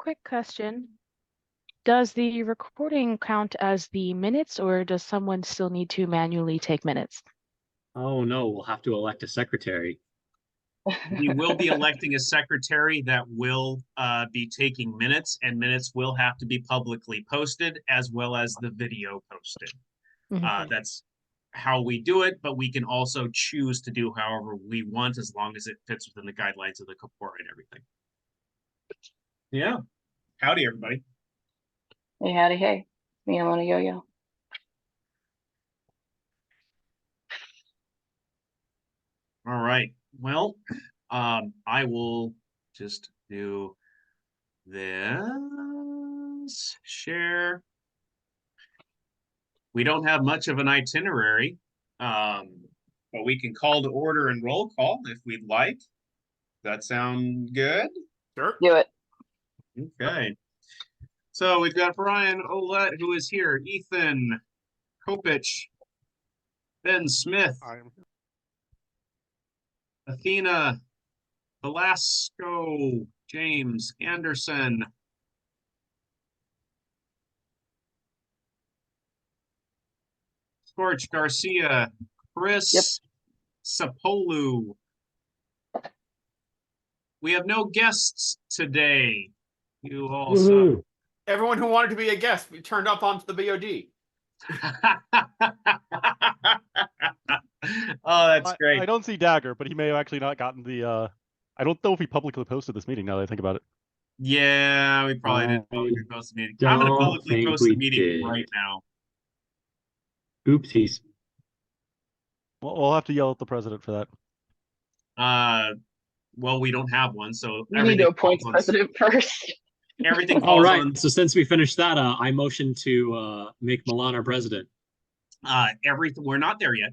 quick question. Does the recording count as the minutes, or does someone still need to manually take minutes? Oh no, we'll have to elect a secretary. We will be electing a secretary that will be taking minutes, and minutes will have to be publicly posted as well as the video posted. That's how we do it, but we can also choose to do however we want as long as it fits within the guidelines of the Kapora and everything. Yeah. Howdy, everybody. Hey, howdy, hey. Me, I'm on a yo-yo. All right. Well, I will just do this. Share. We don't have much of an itinerary, but we can call to order and roll call if we'd like. That sound good? Sure. Do it. Okay. So we've got Brian Olette, who is here, Ethan Kopich, Ben Smith, Athena Velasco, James Anderson, Scorch Garcia, Chris Sapolu. We have no guests today. You also. Everyone who wanted to be a guest turned up onto the BOD. Oh, that's great. I don't see Dagger, but he may have actually not gotten the. I don't know if he publicly posted this meeting now that I think about it. Yeah, we probably didn't publicly post the meeting. I'm going to publicly post the meeting right now. Oopsies. Well, we'll have to yell at the president for that. Well, we don't have one, so we need to appoint the president first. Everything falls all right. on. So since we finished that, I motion to make Milan our president. Everything. We're not there yet.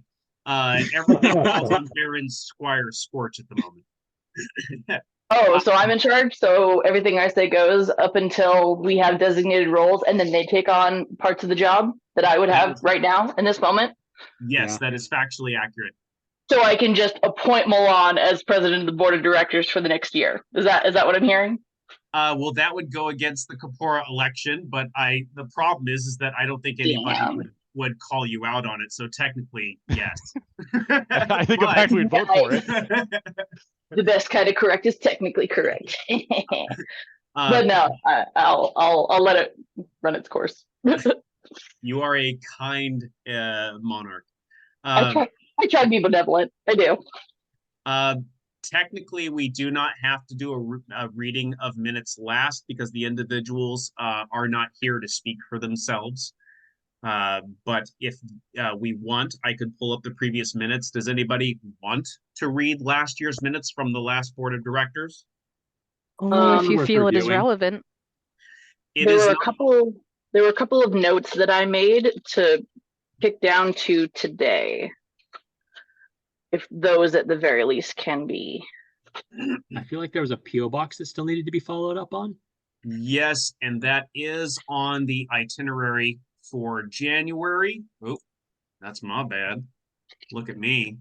Everything falls on Baron Squire Scorch at the moment. Oh, so I'm in charge. So everything I say goes up until we have designated roles, and then they take on parts of the job that I would have right now in this moment. Yes, that is factually accurate. So I can just appoint Milan as president of the board of directors for the next year. Is that what I'm hearing? Well, that would go against the Kapora election, but the problem is that I don't think anybody would call you out on it. So technically, yes. I think I'm actually would vote for it. The best kind of correct is technically correct. But no, I'll let it run its course. You are a kind monarch. I try to be benevolent. I do. Technically, we do not have to do a reading of minutes last because the individuals are not here to speak for themselves. But if we want, I could pull up the previous minutes. Does anybody want to read last year's minutes from the last board of directors? If you feel it is relevant. There were a couple of notes that I made to pick down to today. If those at the very least can be. I feel like there was a P.O. box that still needed to be followed up on. Yes, and that is on the itinerary for January. Oh, that's my bad. Look at me.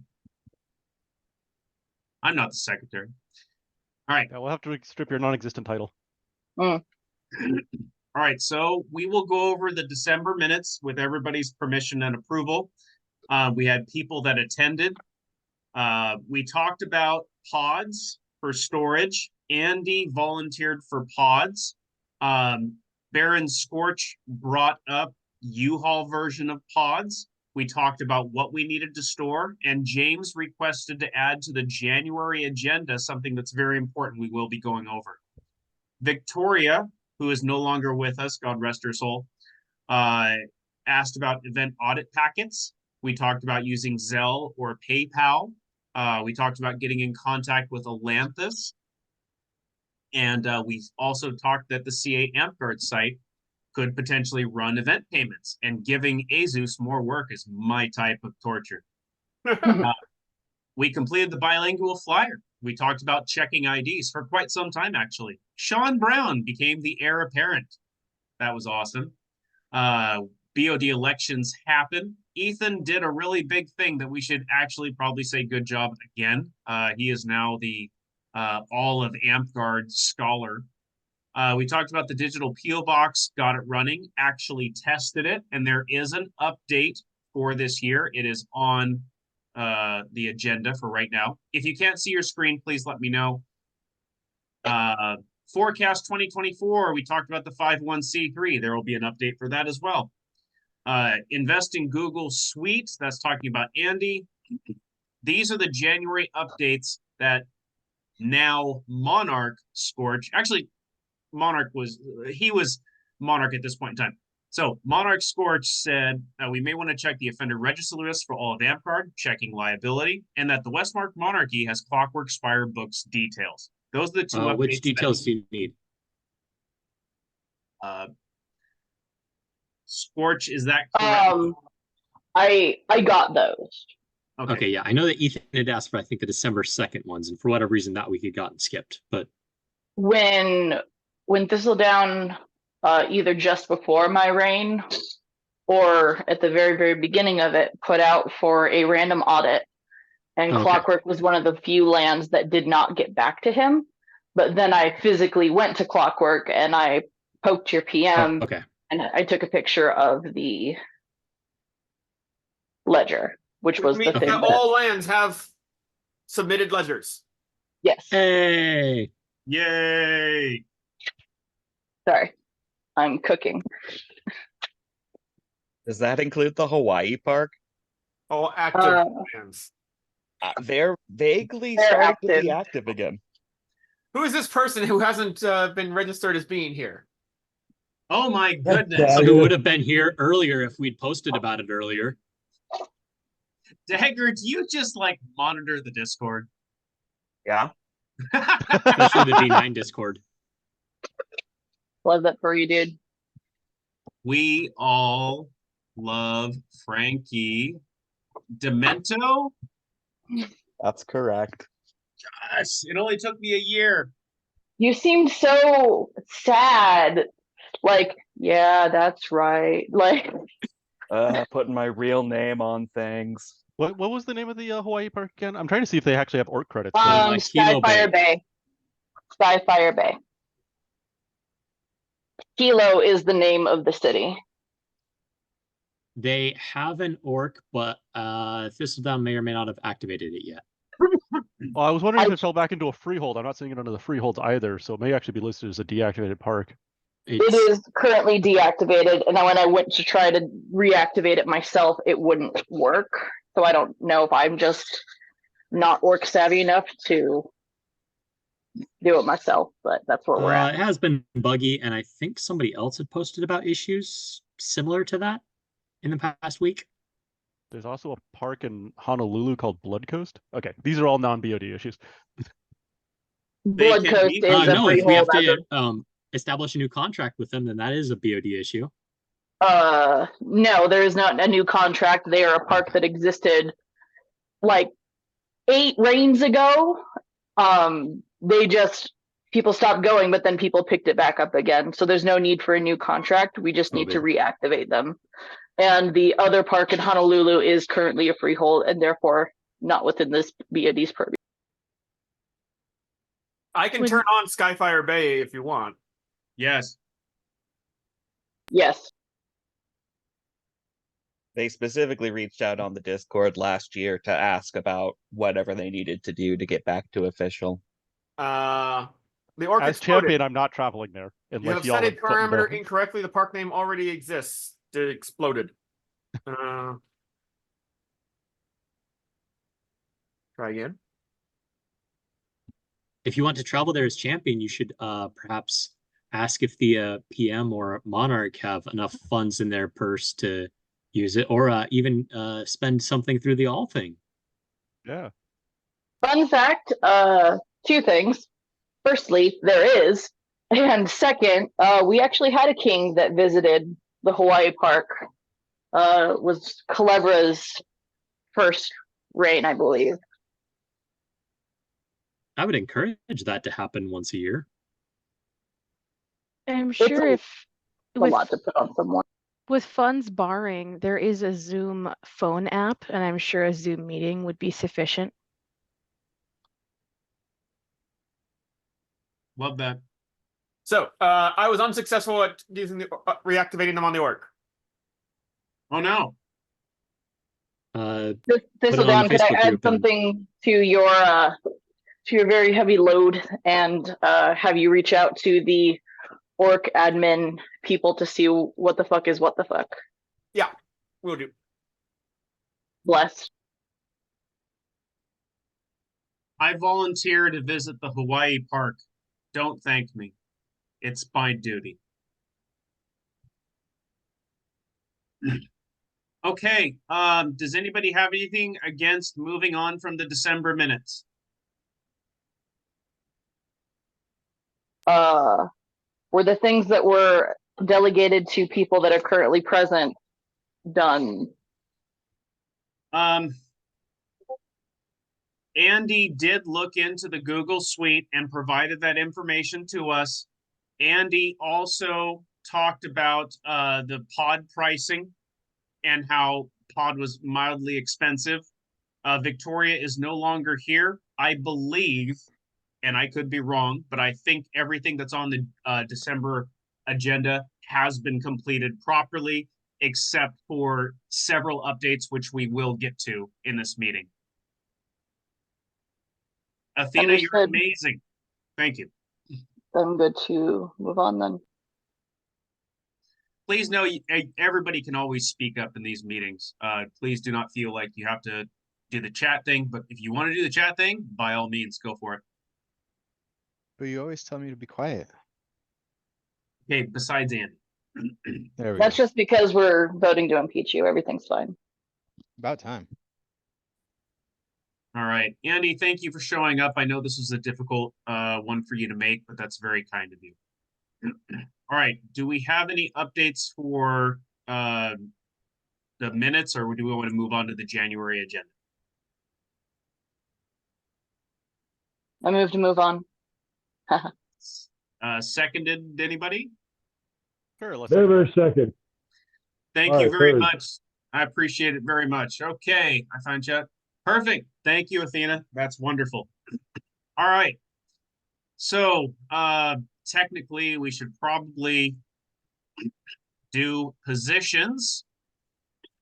I'm not the secretary. All right. Yeah, we'll have to strip your non-existent title. All right, so we will go over the December minutes with everybody's permission and approval. We had people that attended. We talked about pods for storage. Andy volunteered for pods. Baron Scorch brought up U-Haul version of pods. We talked about what we needed to store, and James requested to add to the January agenda something that's very important we will be going over. Victoria, who is no longer with us, God rest her soul, asked about event audit packets. We talked about using Zelle or PayPal. We talked about getting in contact with Atlantis. And we also talked that the CA AmpGuard site could potentially run event payments, and giving Azus more work is my type of torture. We completed the bilingual flyer. We talked about checking IDs for quite some time, actually. Sean Brown became the heir apparent. That was awesome. BOD elections happen. Ethan did a really big thing that we should actually probably say good job again. He is now the all of AmpGuard scholar. We talked about the digital PO box, got it running, actually tested it, and there is an update for this year. It is on the agenda for right now. If you can't see your screen, please let me know. Forecast 2024, we talked about the 501c3. There will be an update for that as well. Invest in Google Suite, that's talking about Andy. These are the January updates that now Monarch Scorch, actually Monarch was Monarch at this point in time. So Monarch Scorch said we may want to check the offender register list for all of AmpGuard, checking liability, and that the Westmark Monarchy has Clockwork Spire books details. Those are the two updates. Which details do you need? Scorch, is that correct? I got those. Okay, yeah, I know that Ethan had asked for, I think, the December 2nd ones, and for whatever reason that week had gotten skipped, but When Thistledown, either just before my reign or at the very, very beginning of it, put out for a random audit, and Okay. Clockwork was one of the few lands that did not get back to him. But then I physically went to Clockwork and I poked your PM okay. and I took a picture of the ledger, which was the means thing that that, all lands have submitted ledgers. yes, Hey, Yay! sorry, I'm cooking. Does that include the Hawaii park? All active Uh, lands. They're vaguely They're starting to active. be active again. Who is this person who hasn't been registered as being here? Oh my goodness. who would have been here earlier if we'd posted about it earlier? Dagger, do you just like monitor the Discord? Yeah. Especially the D9 Discord. Love that for you, dude. We all love Frankie Demento. That's correct. Gosh, it only took me a year. You seemed so sad. Like, yeah, that's right. Like, Putting my real name on things. What was the name of the Hawaii park again? I'm trying to see if they actually have orc credits. Kilo Skyfire Bay. Skyfire Bay. Kilo is the name of the city. They have an orc, but Thistledown may or may not have activated it yet. Well, I was wondering if it fell back into a freehold. I'm not seeing it under the freeholds either, so it may actually be listed as a deactivated park. It is currently deactivated, and then when I went to try to reactivate it myself, it wouldn't work. So I don't know if I'm just not orc savvy enough to do it myself, but that's where we're at. It has been buggy, and I think somebody else had posted about issues similar to that in the past week. There's also a park in Honolulu called Blood Coast. Okay, these are all non-BOD issues. Blood Coast is a no, if we have freehold. to establish a new contract with them, then that is a BOD issue. No, there is not a new contract. They are a park that existed like 8 reigns ago. People stopped going, but then people picked it back up again. So there's no need for a new contract. We just need to reactivate them. And the other park in Honolulu is currently a freehold and therefore not within this BOD's purview. I can turn on Skyfire Bay if you want. Yes. Yes. They specifically reached out on the Discord last year to ask about whatever they needed to do to get back to official. The orc As exploded. champion, I'm not traveling there. You have set a parameter incorrectly. The park name already exists. It exploded. Try again. If you want to travel there as champion, you should perhaps ask if the PM or Monarch have enough funds in their purse to use it, or even spend something through the all thing. Yeah. Fun fact, 2 things. Firstly, there is. And second, we actually had a king that visited the Hawaii park. Was Calebra's first reign, I believe. I would encourage that to happen once a year. I'm sure It's a lot to put on someone. with funds barring, there is a Zoom phone app, and I'm sure a Zoom meeting would be sufficient. Love that. So, I was unsuccessful at using the reactivating them on the orc. Oh no. Put it on Thistledown, the could I Facebook add group and something to your very heavy load and have you reach out to the orc admin people to see what the fuck is what the fuck? Yeah, we'll do. Blessed. I volunteer to visit the Hawaii park. Don't thank me. It's my duty. Okay, does anybody have anything against moving on from the December minutes? Were the things that were delegated to people that are currently present done? Andy did look into the Google Suite and provided that information to us. Andy also talked about the pod pricing and how pod was mildly expensive. Victoria is no longer here. I believe, and I could be wrong, but I think everything that's on the December agenda has been completed properly, except for several updates, which we will get to in this meeting. Athena, you're Understood. amazing. Thank you. I'm good to move on then. Please know everybody can always speak up in these meetings. Please do not feel like you have to do the chat thing, but if you want to do the chat thing, by all means, go for it. But you always tell me to be quiet. Okay, besides Andy. There we That's go. just because we're voting to impeach you. Everything's fine. About time. All right, Andy, thank you for showing up. I know this was a difficult one for you to make, but that's very kind of you. All right, do we have any updates for the minutes, or do we want to move on to the January agenda? I move to move on. Seconded, anybody? Sure, let's Never second. Thank All you right, very third. much. I appreciate it very much. Okay, I found you. Perfect. Thank you, Athena. That's wonderful. All right. So technically we should probably do positions.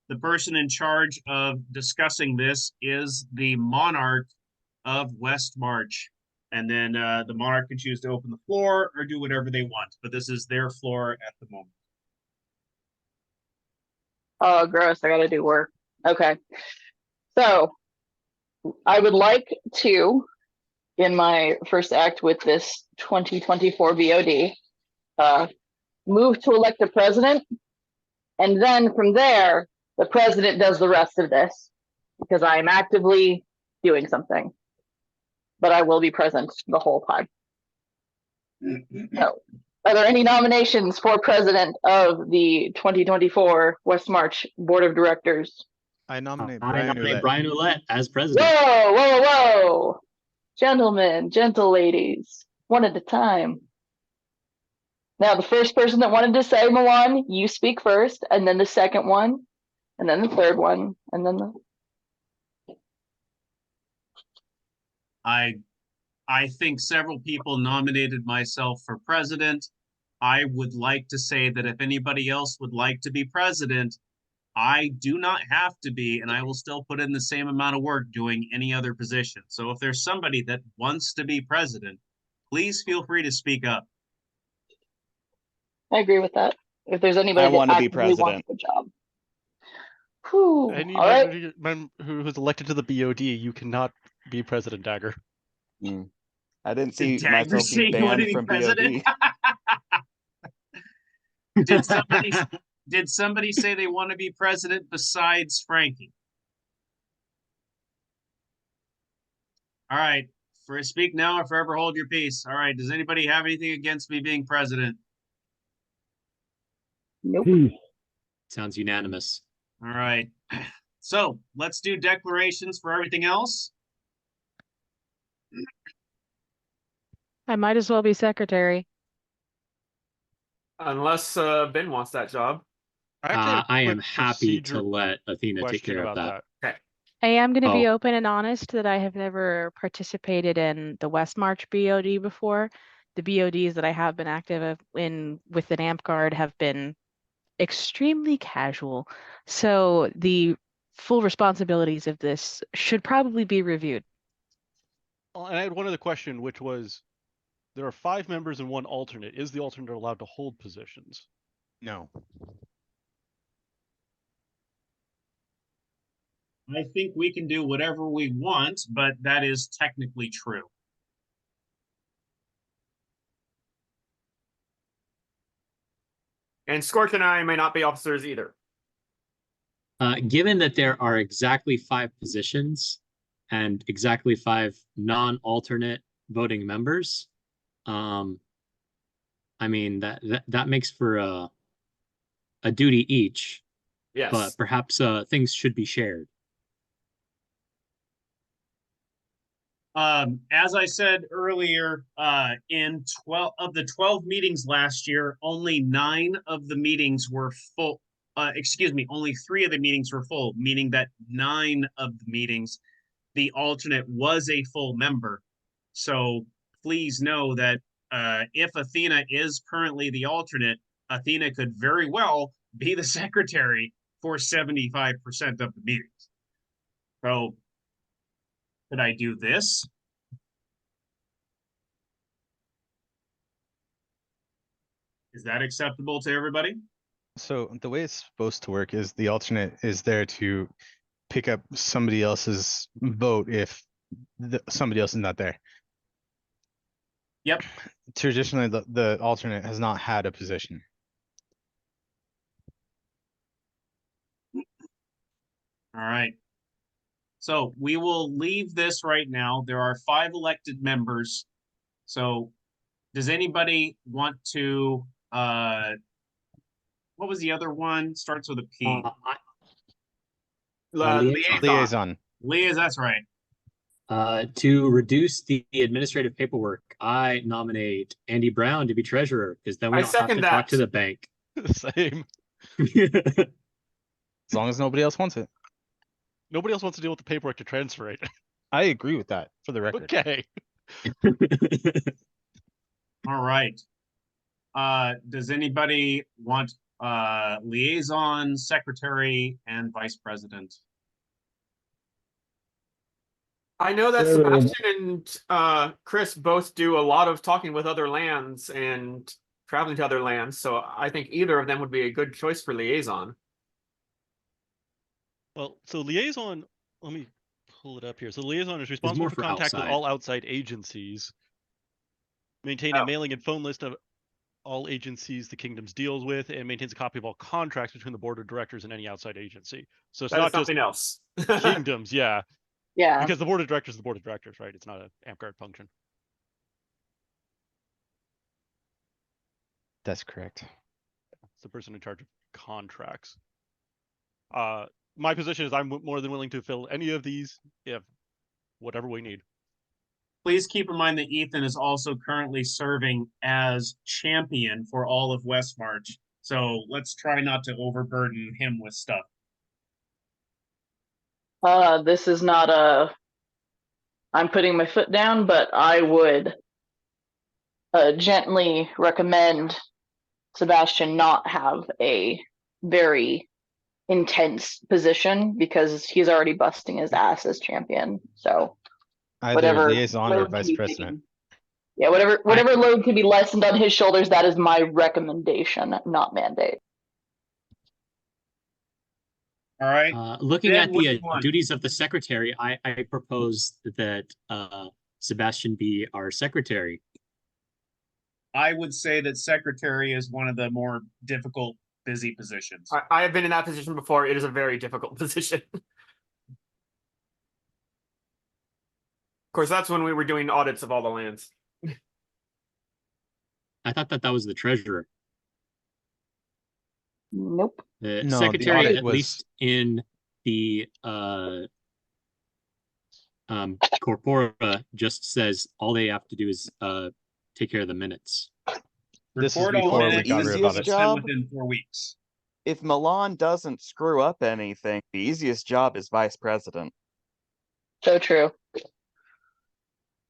The person in charge of discussing this is the monarch of West March. And then the monarch can choose to open the floor or do whatever they want, but this is their floor at the moment. Oh, gross. I gotta do work. Okay. So I would like to, in my first act with this 2024 BoD, move to elect a president. And then from there, the president does the rest of this because I am actively doing something. But I will be present the whole time. So, are there any nominations for president of the 2024 West March Board of Directors? I nominate I Brian nominate Ouellette. Brian Ouellette as president. Whoa, whoa, whoa. Gentlemen, gentle ladies, one at a time. Now, the first person that wanted to say, Milan, you speak first, and then the second one, and then the third one, and then the... I think several people nominated myself for president. I would like to say that if anybody else would like to be president, I do not have to be, and I will still put in the same amount of work doing any other position. So if there's somebody that wants to be president, please feel free to speak up. I agree with that. If there's anybody I want that to be actively wants president. the job. Whew. Any All right. who's elected to the BoD, you cannot be president, Dagger. I didn't Did see Dagger myself say be he wanted banned to be from president? BOD. Did somebody say they want to be president besides Frankie? All right. For speak now or forever hold your peace. All right. Does anybody have anything against me being president? Nope. Peace. Sounds unanimous. All right. So let's do declarations for everything else. I might as well be secretary. Unless Ben wants that job. Actually have a I am quick happy to procedure let Athena take question care of about that. I am going to be Oh. open and honest that I have never participated in the West March BoD before. the BODs that I have been active in with the NAMP guard have been extremely casual. So the full responsibilities of this should probably be reviewed. And I had one other question, which was, there are 5 members and 1 alternate. Is the alternate allowed to hold positions? No. I think we can do whatever we want, but that is technically true. And Scorch and I may not be officers either. Given that there are exactly 5 positions and exactly 5 non-alternate voting members, I mean that makes for a duty each, Yes. but perhaps things should be shared. As I said earlier, in 12 of the 12 meetings last year, only 9 of the meetings were full. Only 3 of the meetings were full, meaning that 9 of the meetings, the alternate was a full member. So please know that if Athena is currently the alternate, Athena could very well be the secretary for 75% of the meetings. So could I do this? Is that acceptable to everybody? So the way it's supposed to work is the alternate is there to pick up somebody else's vote if somebody else is not there. Yep. Traditionally, the alternate has not had a position. All right. So we will leave this right now. There are 5 elected members. So does anybody want to, what was the other one? Starts with a P. Liaison. Liz, that's right. To reduce the administrative paperwork, I nominate Andy Brown to be treasurer, because then we I don't have to second talk that. to the bank. Same. As long as nobody else wants it. Nobody else wants to deal with the paperwork to transfer it. I agree with that, for the record. Okay. All right. Does anybody want liaison, secretary, and vice president? I know that Sebastian and Chris both do a lot of talking with other lands and traveling to other lands, so I think either of them would be a good choice for liaison. Well, so liaison, let me pull it up here. So liaison is responsible more for for contact with outside. all outside agencies, maintain a mailing and phone list of all agencies the kingdoms deals with, and maintains a copy of all contracts between the board of directors and any outside agency. So it's That is not just something else. kingdoms, yeah, Yeah. because the board of directors is the board of directors, right? It's not an amp guard function. That's correct. It's the person in charge of contracts. My position is I'm more than willing to fill any of these if whatever we need. Please keep in mind that Ethan is also currently serving as champion for all of West March. So let's try not to overburden him with stuff. This is not I'm putting my foot down, but I would gently recommend Sebastian not have a very intense position because he's already busting his ass as champion. So Either whatever liaison or load can vice be president. taken- Yeah, whatever load can be lessened on his shoulders, that is my recommendation, not mandate. All right. Looking Ben, at what do the you want? duties of the secretary, I propose that Sebastian be our secretary. I would say that secretary is one of the more difficult, busy positions. I have been in that position before. It is a very difficult position. Of course, that's when we were doing audits of all the lands. I thought that was the treasurer. Nope. The No, the secretary, audit at was- least in the corpora, just says all they have to do is take care of the minutes. This is Report all before we minutes got and rid of easiest audits. send job. within 4 weeks. If Milan doesn't screw up anything, the easiest job is vice president. So true.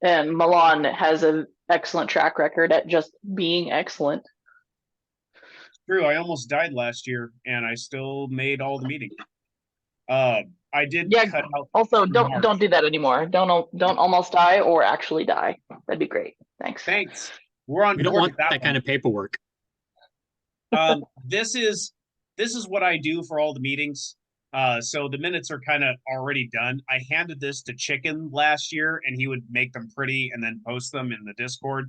And Milan has a excellent track record at just being excellent. True, I almost died last year and I still made all the meetings. I did Yeah. cut out. Also, March. don't do that anymore. Don't almost die or actually die. That'd be great. Thanks. Thanks. We're on We don't board want with that that kind one. of paperwork. This is what I do for all the meetings. So the minutes are kind of already done. I handed this to Chicken last year and he would make them pretty and then post them in the Discord.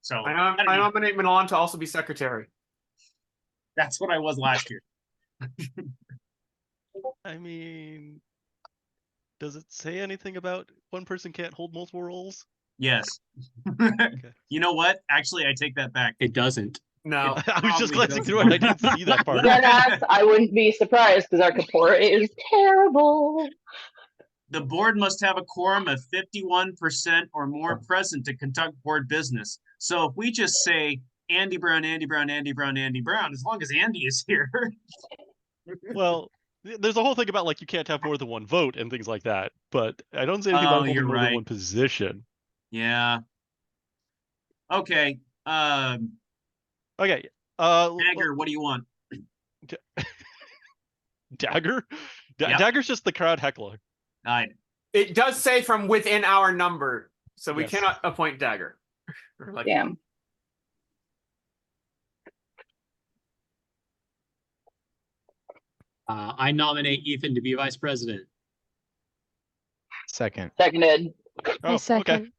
So I nominate Milan to also be secretary. that's what I was last year. I mean, does it say anything about one person can't hold multiple roles? Yes. Okay. You know what? Actually, I take that back. It doesn't. No. I was just Probably glancing doesn't. through it and I didn't see that part. Deadass, I wouldn't be surprised because our Kapora is terrible. The board must have a quorum of 51% or more present to conduct board business. So if we just say Andy Brown, Andy Brown, Andy Brown, Andy Brown, as long as Andy is here. Well, there's a whole thing about like you can't have more than one vote and things like that, but I don't say anything Oh, about holding you're more right. than one position. Yeah. Okay. Okay. Dagger, what do you want? Dagger? Yep. Dagger's just the crowd heckler. It does say from within our number, so we Yes. cannot appoint Dagger. Or like, Damn. I nominate Ethan to be vice president. Second. Seconded. Oh, second.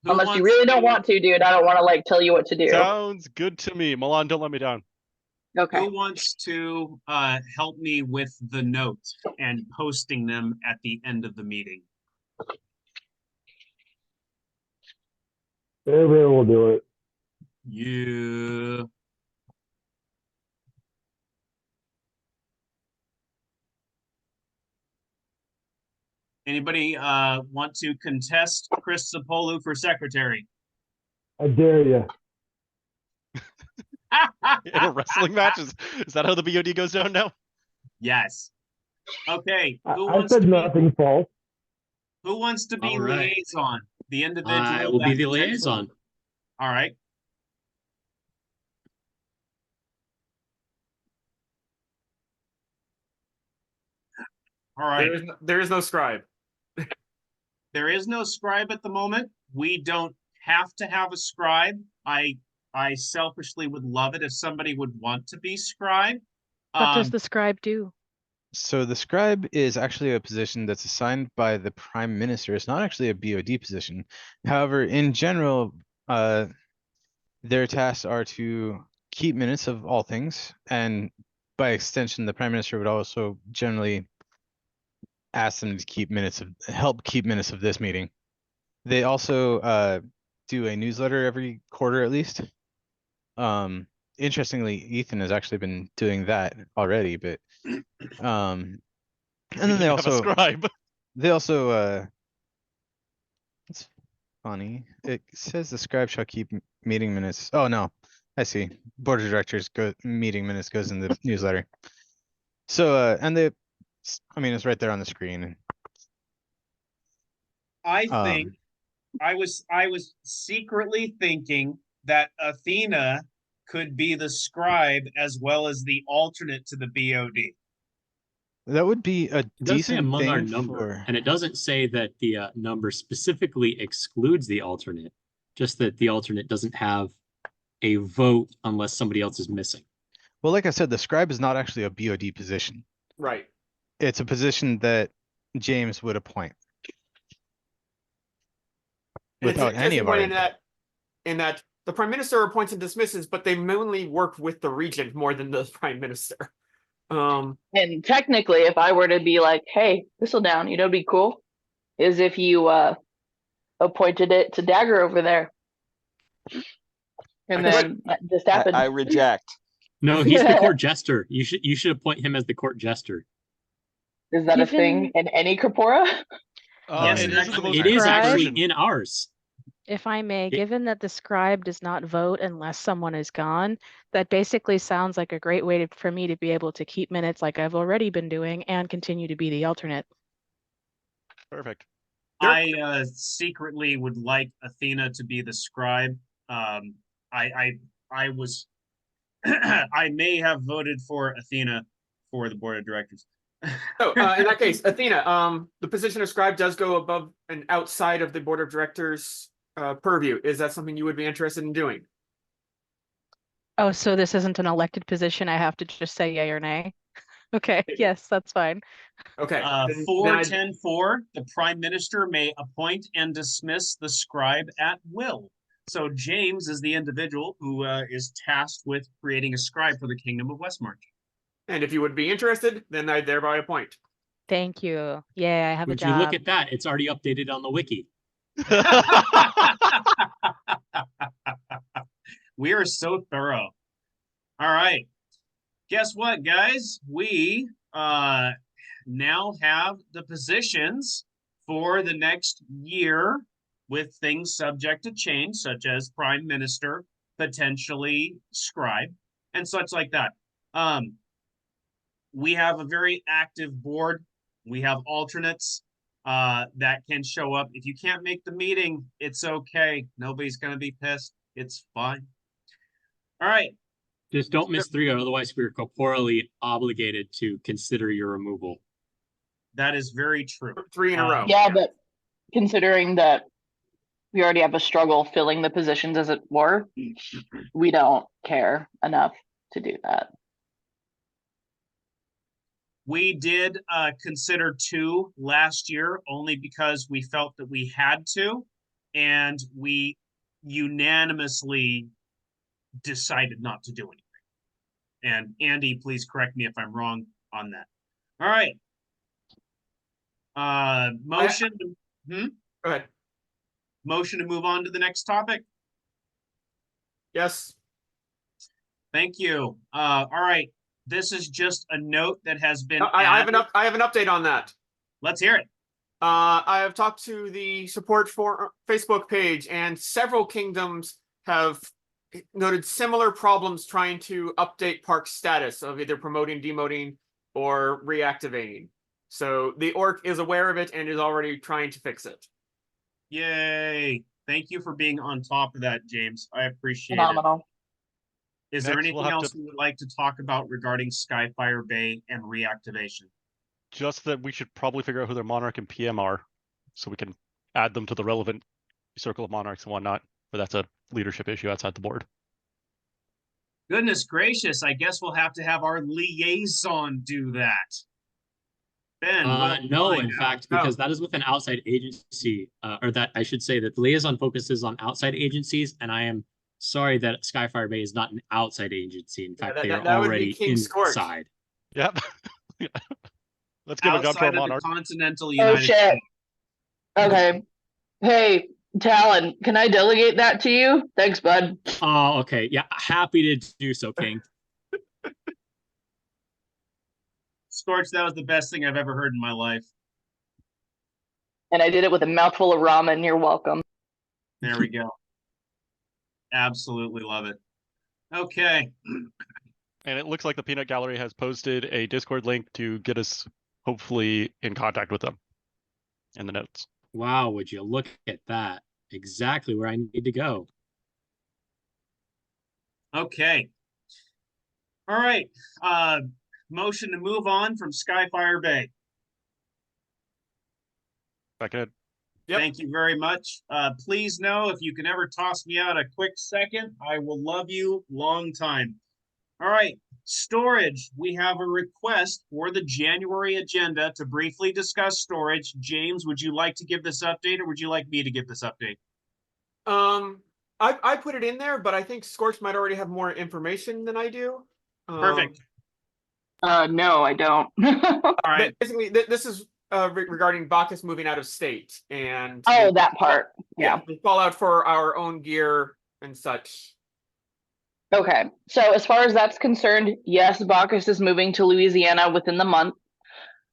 Who Unless you wants really don't want to, dude. I don't want to like tell you what to do. Sounds good to me. Milan, don't let me down. Okay. Who wants to help me with the notes and posting them at the end of the meeting? Everyone will do it. Yeah. Anybody want to contest Chris Sapolu for secretary? I dare you. In a wrestling match? Is that how the BOD goes down now? Yes. Okay. I said nothing false. Who wants to be All right. liaison? The individual. I will be that the potentially- liaison. All right. All right. there is no scribe. There is no scribe at the moment. We don't have to have a scribe. I selfishly would love it if somebody would want to be scribe. What does the scribe do? So the scribe is actually a position that's assigned by the prime minister. It's not actually a BOD position. However, in general, their tasks are to keep minutes of all things, and by extension, the prime minister would also generally ask them to help keep minutes of this meeting. They also do a newsletter every quarter at least. Interestingly, Ethan has actually been doing that already, but and then they have a also scribe. it's funny. It says the scribe shall keep meeting minutes. Oh no, I see. Board of directors meeting minutes goes in the newsletter. So and I mean it's right there on the screen. I think I was secretly thinking that Athena could be the scribe as well as the alternate to the BOD. That would be a It does say decent among our thing number, for. and it doesn't say that the number specifically excludes the alternate, just that the alternate doesn't have a vote unless somebody else is missing. Well, like I said, the scribe is not actually a BOD position. Right. It's a position that James would appoint. And it's Without an any interesting of our one input. in that the prime minister appoints and dismisses, but they mainly work with the regent more than the prime minister. And technically, if I were to be like, hey, this'll down, you know, it'd be cool, is if you appointed it to Dagger over there. And then that just happened. I reject. No, he's the court jester. You should appoint him as the court jester. Is that a thing in any Corpora? Yes, It is the most It is current actually version. in ours. If I may, It- given that the scribe does not vote unless someone is gone, that basically sounds like a great way for me to be able to keep minutes like I've already been doing and continue to be the alternate. Perfect. I secretly would like Athena to be the scribe. I was I may have voted for Athena for the board of directors. So, in that case, Athena, the position of scribe does go above and outside of the board of directors purview. Is that something you would be interested in doing? Oh, so this isn't an elected position. I have to just say yay or nay. Okay, yes, that's fine. Okay. Then 410.4, the prime minister may appoint and dismiss the scribe at will. So James is the individual who is tasked with creating a scribe for the Kingdom of Westmarch. And if you would be interested, then I thereby appoint. Thank you. Yeah, I have a Would you look job. at that? It's already updated on the wiki. We are so thorough. All right. Guess what, guys? We now have the positions for the next year with things subject to change, such as prime minister, potentially scribe, and such like that. We have a very active board. We have alternates that can show up. If you can't make the meeting, it's okay. Nobody's going to be pissed. It's fine. All right. Just don't miss 3, or otherwise we're corporeally obligated to consider your removal. That is very true. 3 in a row. Yeah, but considering that we already have a struggle filling the positions as it were, we don't care enough to do that. We did consider 2 last year only because we felt that we had to, and we unanimously decided not to do anything. And Andy, please correct me if I'm wrong on that. All right. Motion. Go ahead. Motion to move on to the next topic. Yes. Thank you. All right. This is just a note that has been. I have an update on that. Let's hear it. I have talked to the support for Facebook page, and several kingdoms have noted similar problems trying to update park status of either promoting, demoting, or reactivating. So the orc is aware of it and is already trying to fix it. Yay. Thank you for being on top of that, James. I appreciate Phenomenal. it. Is there Next, anything we'll have else to- you would like to talk about regarding Skyfire Bay and reactivation? Just that we should probably figure out who their monarch and PM are, so we can add them to the relevant circle of monarchs and whatnot. But that's a leadership issue outside the board. Goodness gracious, I guess we'll have to have our liaison do that. Ben, No, in fact, No. because that is with an outside agency, or that I should say that the liaison focuses on outside agencies, and I am sorry that Skyfire Bay is not an outside agency. In fact, they are that would be already King's Court. inside. Yep. Let's give a job to our outside of the monarch. continental Oh United shit. States. Okay. Hey, Talon, can I delegate that to you? Thanks, bud. Oh, okay. Yeah, happy to do so, King. Scorch, that was the best thing I've ever heard in my life. And I did it with a mouthful of ramen. You're welcome. There we go. Absolutely love it. Okay. And it looks like the Peanut Gallery has posted a Discord link to get us hopefully in contact with them in the notes. Wow, would you look at that? Exactly where I need to go. Okay. All right. Motion to move on from Skyfire Bay. Second. Yep. Thank you very much. Please know if you can ever toss me out a quick second, I will love you long time. All right. Storage. We have a request for the January agenda to briefly discuss storage. James, would you like to give this update, or would you like me to give this update? I put it in there, but I think Scorch might already have more information than I do. Perfect. No, I don't. All right. Basically, this is regarding Bacchus moving out of state, and Oh, that part. Yeah. the fallout for our own gear and such. Okay. So as far as that's concerned, yes, Bacchus is moving to Louisiana within the month,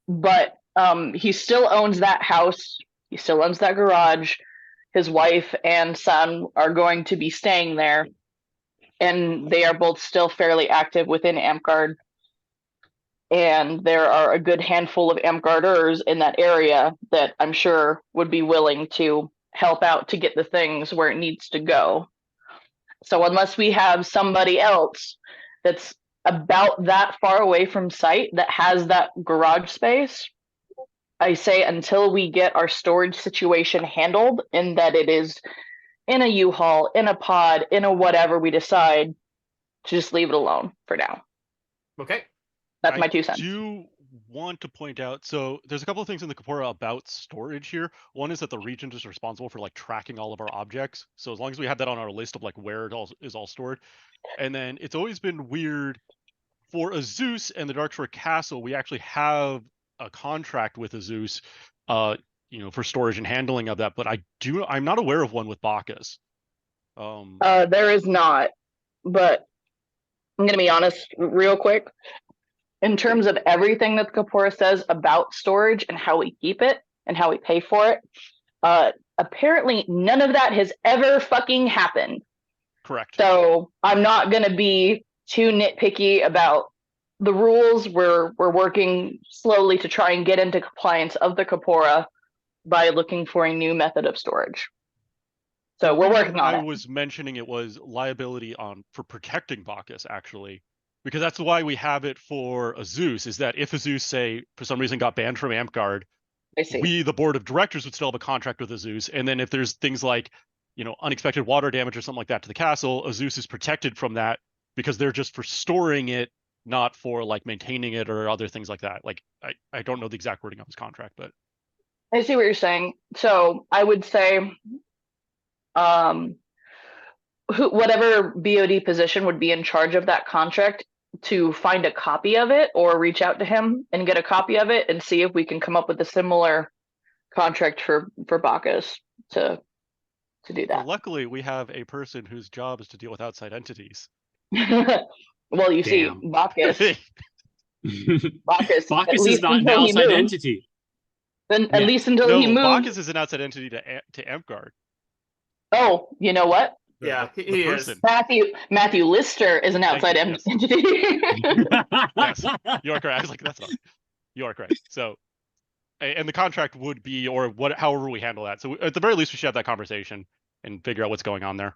but he still owns that house. He still owns that garage. His wife and son are going to be staying there, and they are both still fairly active within Amtgard. and there are a good handful of Amtgarders in that area that I'm sure would be willing to help out to get the things where it needs to go. So unless we have somebody else that's about that far away from site that has that garage space, I say until we get our storage situation handled, and that it is in a U-Haul, in a pod, in a whatever we decide, to just leave it alone for now. Okay. That's my 2 cents. I do want to point out, so there's a couple of things in the Kapora about storage here. One is that the regent is responsible for like tracking all of our objects. So as long as we have that on our list of like where it all is all stored. And then it's always been weird for Azus and the Darkshore Castle, we actually have a contract with Azus, for storage and handling of that, but I'm not aware of one with Bacchus. There is not, but I'm gonna be honest real quick. In terms of everything that the Kapora says about storage and how we keep it and how we pay for it, apparently none of that has ever fucking happened. Correct. So I'm not gonna be too nitpicky about the rules. We're working slowly to try and get into compliance of the Kapora by looking for a new method of storage. So we're working on it. I was mentioning it was liability for protecting Bacchus, actually, because that's why we have it for Azus, is that if Azus, say, for some reason got banned from Amtgard, we, the board of directors, would still have a contract with Azus. And then if there's things like, unexpected water damage or something like that to the castle, Azus is protected from that because they're just for storing it, not for like maintaining it or other things like that. Like, I don't know the exact wording of his contract, but I see what you're saying. So I would say, whatever BOD position would be in charge of that contract, to find a copy of it or reach out to him and get a copy of it and see if we can come up with a similar contract for Bacchus to do that. Well, luckily we have a person whose job is to deal with outside entities. Well, you see, Bacchus is not an outside entity. Then at least until he moved. Bacchus is an outside entity to Amtgard. Oh, you know what? Yeah, he is. Matthew Lister is an outside entity. Yes, you are correct. I was like, that's not. You are correct. So, and the contract would be, or however we handle that. So at the very least, we should have that conversation and figure out what's going on there.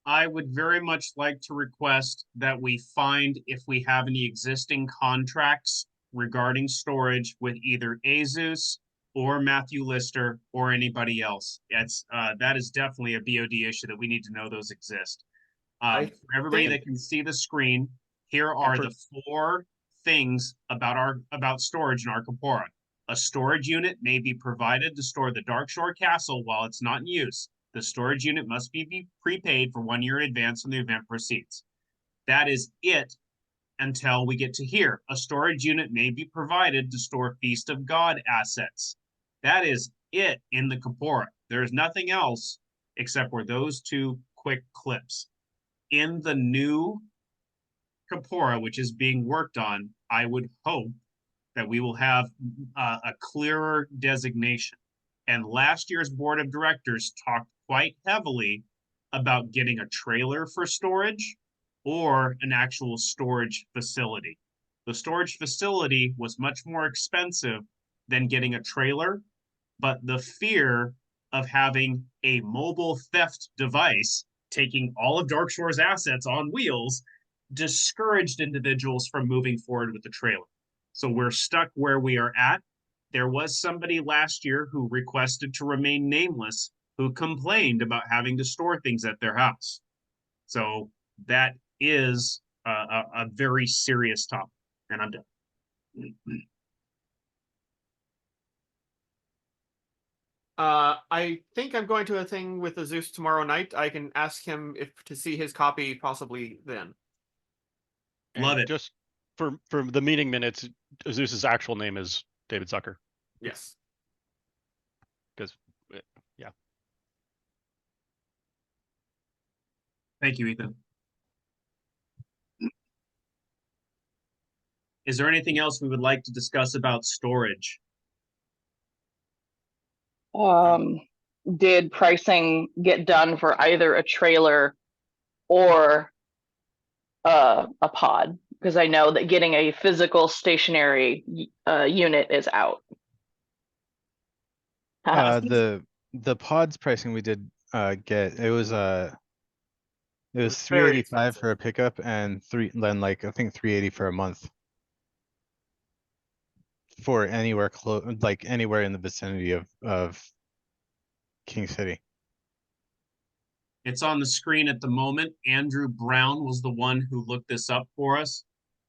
I would very much like to request that we find if we have any existing contracts regarding storage with either Azus or Matthew Lister or anybody else. That is definitely a BOD issue that we need to know those exist. For everybody that can see the screen, here are the 4 things about storage in our Kapora. A storage unit may be provided to store the Darkshore Castle while it's not in use. The storage unit must be prepaid for 1 year in advance when the event proceeds. That is it until we get to here. A storage unit may be provided to store Feast of God assets. That is it in the Kapora. There is nothing else except for those 2 quick clips. In the new Kapora, which is being worked on, I would hope that we will have a clearer designation. And last year's board of directors talked quite heavily about getting a trailer for storage or an actual storage facility. The storage facility was much more expensive than getting a trailer, but the fear of having a mobile theft device taking all of Darkshore's assets on wheels discouraged individuals from moving forward with the trailer. So we're stuck where we are at. There was somebody last year who requested to remain nameless, who complained about having to store things at their house. So that is a very serious topic, and I'm done. I think I'm going to a thing with Azus tomorrow night. I can ask him to see his copy possibly then. Love it. Just for the meeting minutes, Azus's actual name is David Zucker. Yes. Because, yeah. Thank you, Ethan. Is there anything else we would like to discuss about storage? Did pricing get done for either a trailer or a pod? Because I know that getting a physical stationary unit is out. The pods pricing we did get, it was was very 385 for a expensive. pickup and I think 380 for a month. For anywhere anywhere in the vicinity of King City. It's on the screen at the moment. Andrew Brown was the one who looked this up for us.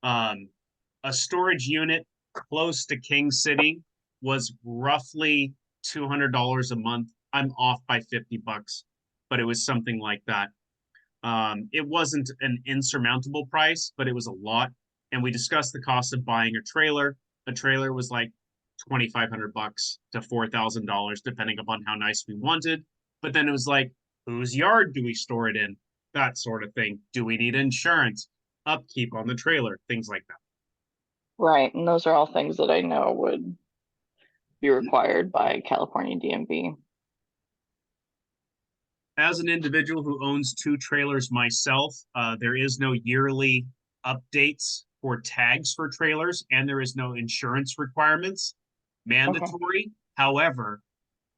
A storage unit close to King City was roughly $200 a month. I'm off by $50, but it was something like that. It wasn't an insurmountable price, but it was a lot. And we discussed the cost of buying a trailer. A trailer was like $2,500 to $4,000, depending upon how nice we wanted. But then it was like, whose yard do we store it in? That sort of thing. Do we need insurance? Upkeep on the trailer, things like that. Right, and those are all things that I know would be required by California DMV. As an individual who owns 2 trailers myself, there is no yearly updates for tags for trailers, and there is no insurance requirements mandatory. However,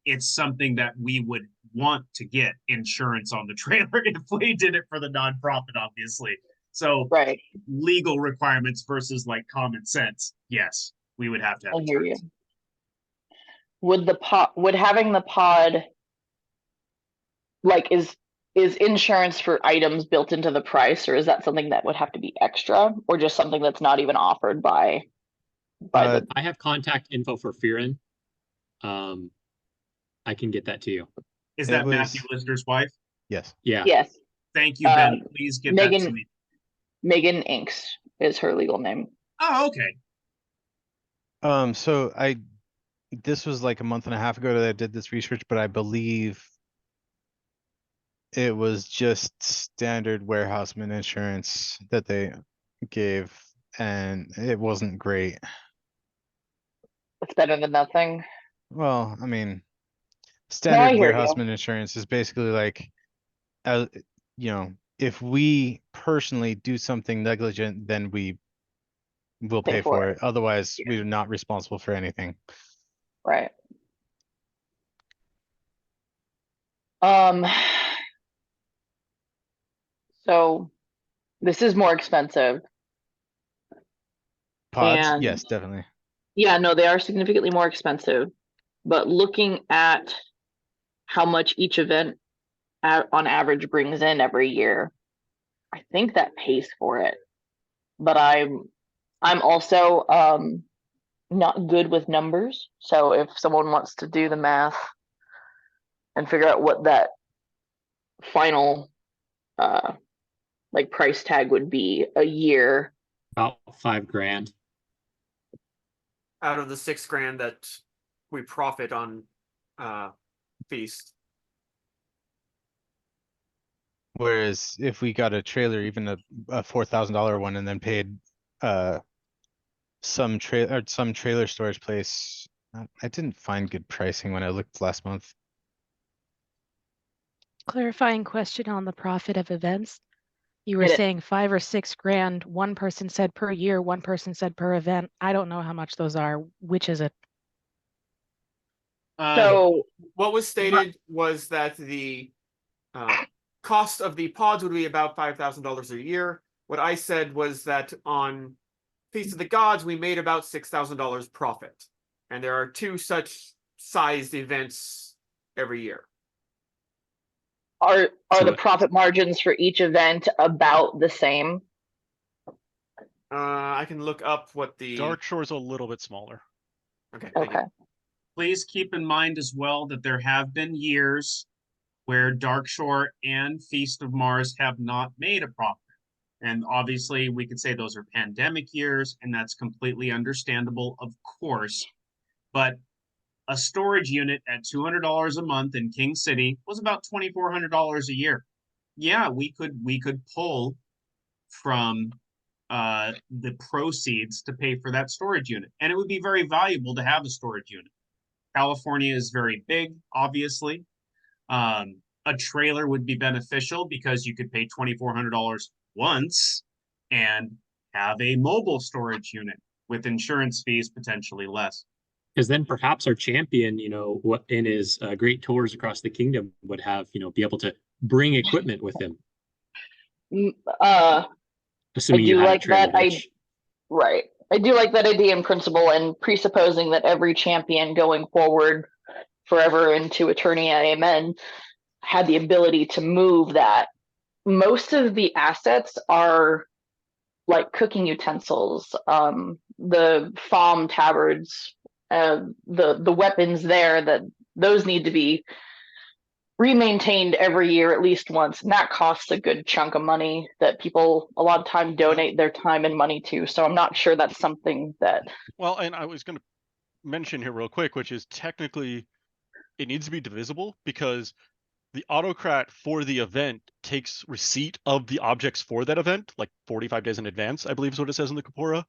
it's something that we would want to get insurance on the trailer if we did it for the nonprofit, obviously. So right, legal requirements versus like common sense. Yes, we would have to have I hear you. insurance. Would having the pod like is insurance for items built into the price, or is that something that would have to be extra, or just something that's not even offered by the I have contact info for Fearin. I can get that to you. Is It that was- Matthew Lister's wife? Yes. Yeah. Yes, Thank you, Ben. Please get that to Megan me. Megan Inks is her legal name. Oh, okay. So this was like a month and a half ago that I did this research, but I believe it was just standard warehouseman insurance that they gave, and it wasn't great. It's better than nothing. Well, I mean, I standard hear you. warehouseman insurance is basically like, if we personally do something negligent, then we will pay for it. Otherwise, Yeah. we're not responsible for anything. Right. So this is more expensive. Pods, And yes, definitely. yeah, no, they are significantly more expensive. But looking at how much each event on average brings in every year, I think that pays for it. But I'm also not good with numbers. So if someone wants to do the math and figure out what that final like price tag would be a year. About $5,000. Out of the $6,000 that we profit on Feast. Whereas if we got a trailer, even a $4,000 one, and then paid some trailer storage place, I didn't find good pricing when I looked last month. Clarifying question on the profit of events. You were Hit it. saying $5,000 or $6,000. One person said per year, one person said per event. I don't know how much those are. Which is it? So what was stated was that the cost of the pods would be about $5,000 a year. What I said was that on Feast of the Gods, we made about $6,000 profit. And there are 2 such sized events every year. are So- the profit margins for each event about the same? I can look up what the Dark Shore's a little bit smaller. Okay, thank you. Okay. Please keep in mind as well that there have been years where Darkshore and Feast of Mars have not made a profit. And obviously, we could say those are pandemic years, and that's completely understandable, of course. But a storage unit at $200 a month in King City was about $2,400 a year. Yeah, we could pull from the proceeds to pay for that storage unit, and it would be very valuable to have a storage unit. California is very big, obviously. A trailer would be beneficial because you could pay $2,400 once and have a mobile storage unit with insurance fees potentially less. Because then perhaps our champion, in his great tours across the kingdom would have, be able to bring equipment with him. I Assuming you do had a like trailer, that. which... Right. I do like that idea in principle, and presupposing that every champion going forward forever into eternity, amen, had the ability to move that. Most of the assets are like cooking utensils, the FOM tabards, the weapons there, that those need to be remaintained every year at least once, and that costs a good chunk of money that people a lot of time donate their time and money to. So I'm not sure that's something that... Well, and I was going to mention here real quick, which is technically it needs to be divisible, because the autocrat for the event takes receipt of the objects for that event like 45 days in advance, I believe is what it says in the Kapora.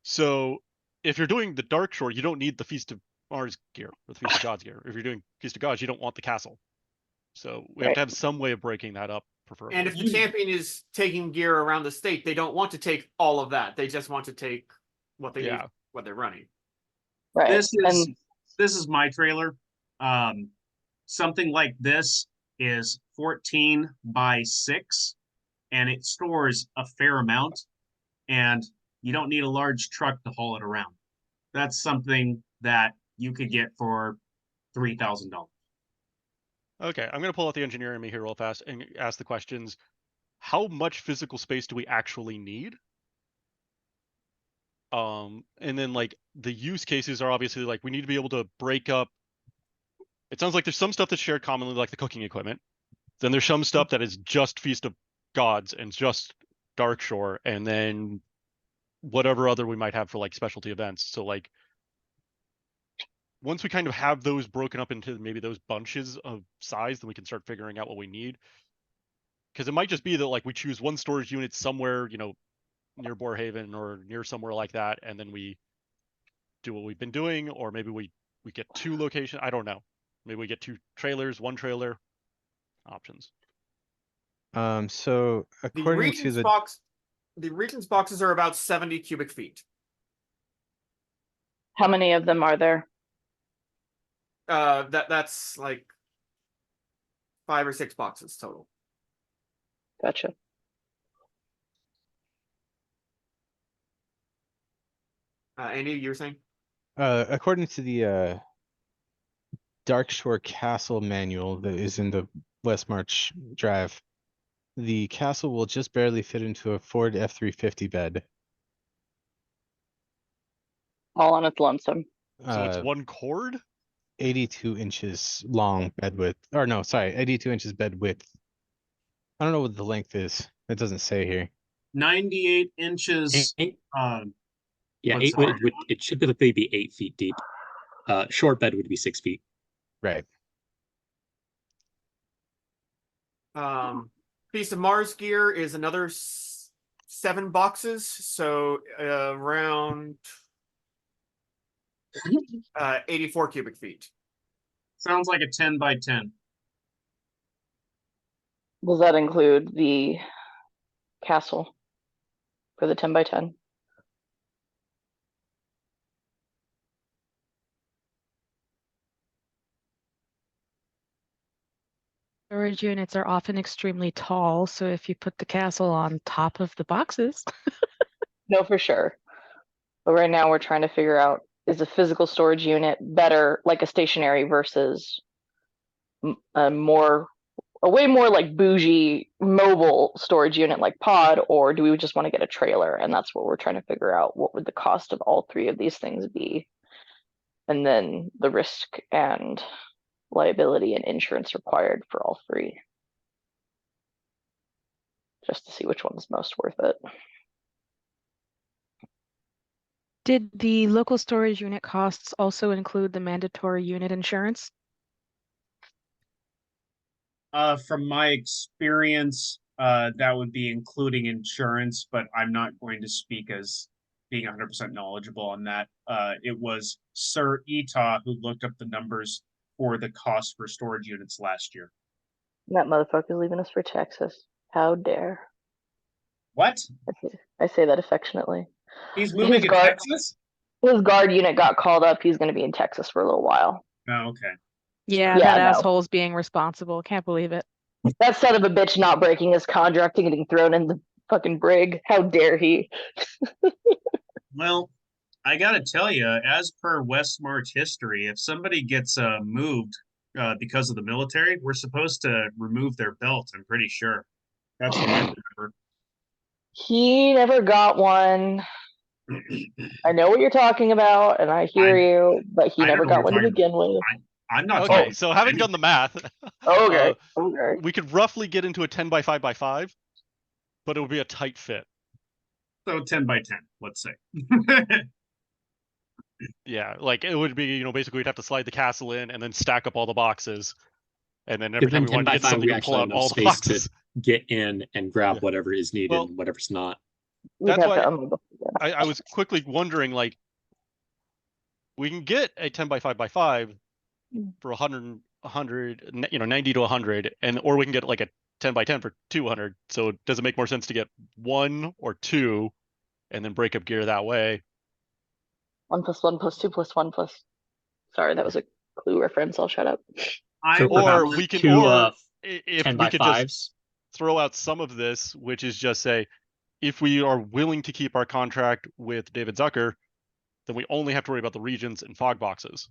So if you're doing the Dark Shore, you don't need the Feast of Mars gear or the Feast of Gods gear. If you're doing Feast of Gods, you don't want the castle. So we have to have some way of breaking that up, preferably. And if the champion is taking gear around the state, they don't want to take all of that. They just want to take what they need, what they're running. Right. This is my trailer. Something like this is 14 by 6, and it stores a fair amount, and you don't need a large truck to haul it around. That's something that you could get for $3,000. Okay, I'm going to pull out the engineer in me here real fast and ask the questions. How much physical space do we actually need? And then like the use cases are obviously like we need to be able to break up. It sounds like there's some stuff that's shared commonly, like the cooking equipment. Then there's some stuff that is just Feast of Gods and just Dark Shore, and then whatever other we might have for like specialty events. So like once we kind of have those broken up into maybe those bunches of size, then we can start figuring out what we need. Because it might just be that like we choose one storage unit somewhere, near Borehaven or near somewhere like that, and then we do what we've been doing, or maybe we get 2 locations. I don't know. Maybe we get 2 trailers, 1 trailer. Options. So according to the Regent's boxes are about 70 cubic feet. How many of them are there? That's like 5 or 6 boxes total. Gotcha. Andy, you were saying? According to the Dark Shore Castle manual that is in the West March Drive, the castle will just barely fit into a Ford F-350 bed. All on its lonesome. So it's 1 cord? 82 inches long bed width. Or no, sorry, 82 inches bed width. I don't know what the length is. It doesn't say here. 98 inches. Yeah, it should typically be 8 feet deep. Short bed would be 6 feet. Right. Feast of Mars gear is another 7 boxes, so around 84 cubic feet. Sounds like a 10 by 10. Does that include the castle for the 10 by 10? Storage units are often extremely tall, so if you put the castle on top of the boxes. No, for sure. But right now we're trying to figure out, is a physical storage unit better, like a stationary, versus a way more like bougie mobile storage unit like pod, or do we just want to get a trailer? And that's what we're trying to figure out. What would the cost of all 3 of these things be? And then the risk and liability and insurance required for all 3. Just to see which one's most worth it. Did the local storage unit costs also include the mandatory unit insurance? From my experience, that would be including insurance, but I'm not going to speak as being 100% knowledgeable on that. It was Sir Etah who looked up the numbers for the cost for storage units last year. That motherfucker's leaving us for Texas. How dare. What? I say that affectionately. He's moving to Texas? His guard unit got called up. He's going to be in Texas for a little while. Oh, okay. Yeah, Yeah, that no. asshole's being responsible. Can't believe it. That son of a bitch not breaking his contract and getting thrown in the fucking brig. How dare he? Well, I gotta tell you, as per West March history, if somebody gets moved because of the military, we're supposed to remove their belt. I'm pretty sure. That's what I remember. He never got one. I know what you're talking about, and I hear you, but he I never know what got one to you're begin with. I'm not Okay, talking. so having done the math, Okay, okay. we could roughly get into a 10 by 5 by 5, but it would be a tight fit. So 10 by 10, let's say. Yeah, like it would be, basically we'd have to slide the castle in and then stack up all the boxes. And then every time we 10 wanted to by get 5, something, we we pull actually have out enough all the space to boxes. get in and grab Yeah. whatever is needed Well, and whatever's not. We'd That's have why to unload the I was quickly wondering, like, we can get a 10 by 5 by 5 for 100, 90 to 100, or we can get like a 10 by 10 for 200. So does it make more sense to get 1 or 2 and then break up gear that way? 1 + 1 + 2 + 1 + Sorry, that was a Clue reference. I'll shut up. Or we can, two, if 10 we by could 5s. just throw out some of this, which is just say, if we are willing to keep our contract with David Zucker, then we only have to worry about the regions and fog boxes.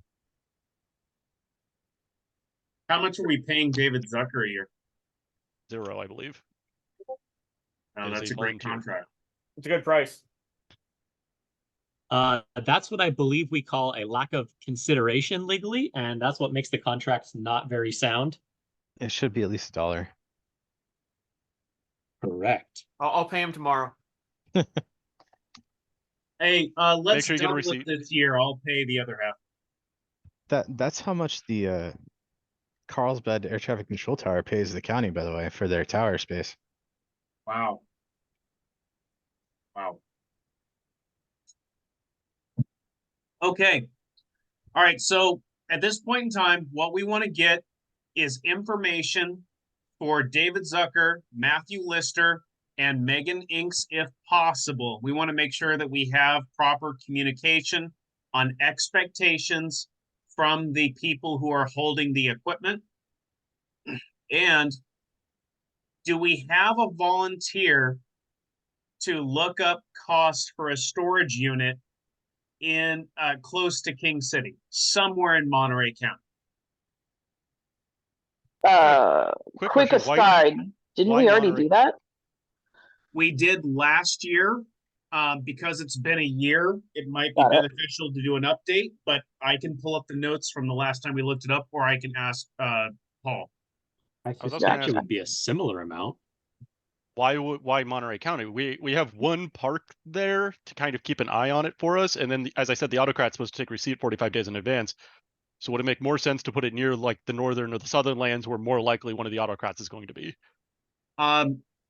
How much are we paying David Zucker a year? 0, I believe. Oh, that's a great contract. It's a good price. That's what I believe we call a lack of consideration legally, and that's what makes the contracts not very sound. It should be at least $1. Correct. I'll pay him tomorrow. Hey, let's sure you get a double receipt. it this year. I'll pay the other half. That's how much the Carlsbad Air Traffic Control Tower pays the county, by the way, for their tower space. Wow. Wow. Okay. All right. So at this point in time, what we want to get is information for David Zucker, Matthew Lister, and Megan Inks, if possible. We want to make sure that we have proper communication on expectations from the people who are holding the equipment. And do we have a volunteer to look up costs for a storage unit in close to King City, somewhere in Monterey County? Quick question, aside, didn't we already Monterey? do that? We did last year. Because it's been a year, it might be beneficial to do an update, but I can pull up the notes from the last time we looked it up, or I can ask Paul. I suspect it would be a similar amount. Why Monterey County? We have one park there to kind of keep an eye on it for us, and then as I said, the autocrat's supposed to take receipt 45 days in advance. So would it make more sense to put it near like the northern or the southern lands, where more likely one of the autocrats is going to be?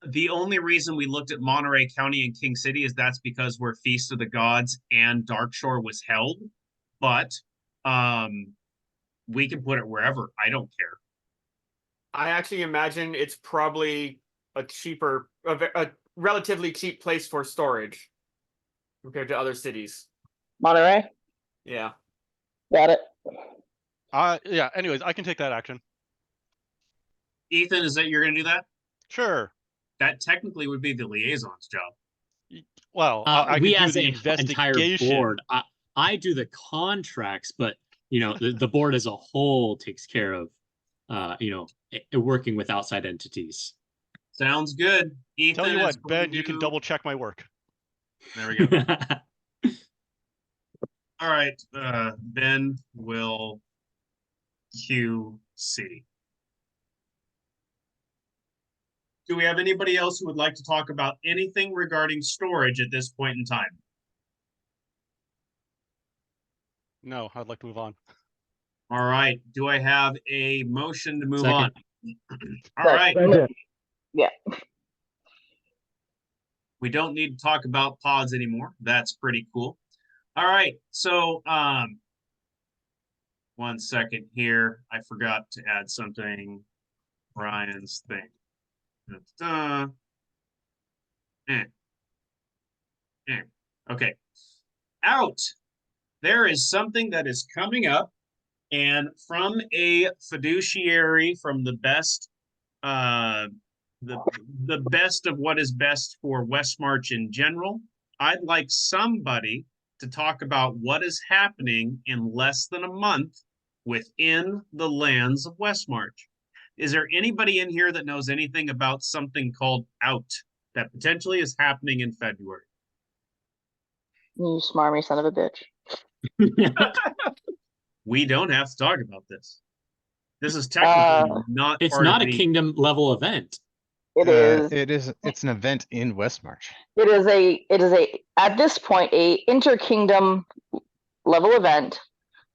The only reason we looked at Monterey County and King City is that's because where Feast of the Gods and Darkshore was held. But we can put it wherever. I don't care. I actually imagine it's probably a relatively cheap place for storage compared to other cities. Monterey? Yeah. Got it. Yeah, anyways, I can take that action. Ethan, is that you're going to do that? Sure. That technically would be the liaison's job. Well, I we could as do the an entire board, I do the contracts, but the board as a whole takes care of working with outside entities. Sounds good. Ethan, tell you what, Ben, you can double check my work. There we go. All right, Ben will QC. Do we have anybody else who would like to talk about anything regarding storage at this point in time? No, I'd like to move on. All right. Do I have a motion to move Second. on? All right. Yeah. We don't need to talk about pods anymore. That's pretty cool. All right. So, 1 second here. I forgot to add something. Ryan's thing. Okay. Out. There is something that is coming up, and from a fiduciary, from the best, the best of what is best for West March in general, I'd like somebody to talk about what is happening in less than a month within the lands of West March. Is there anybody in here that knows anything about something called Out that potentially is happening in February? You smarmy son of a bitch. We don't have to talk about this. This is technically not It's part not of a the kingdom level event. It is. It's an event in West March. It is a at this point a interkingdom level event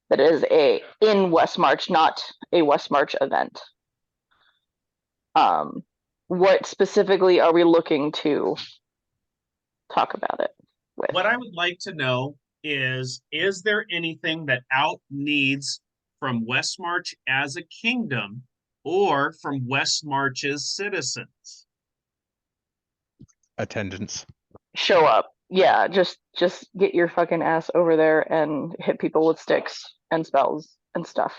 that is a in West March, not a West March event. What specifically are we looking to talk about it with? What I would like to know is there anything that Out needs from West March as a kingdom or from West March's citizens? Attendance. Show up. Yeah, just get your fucking ass over there and hit people with sticks and spells and stuff.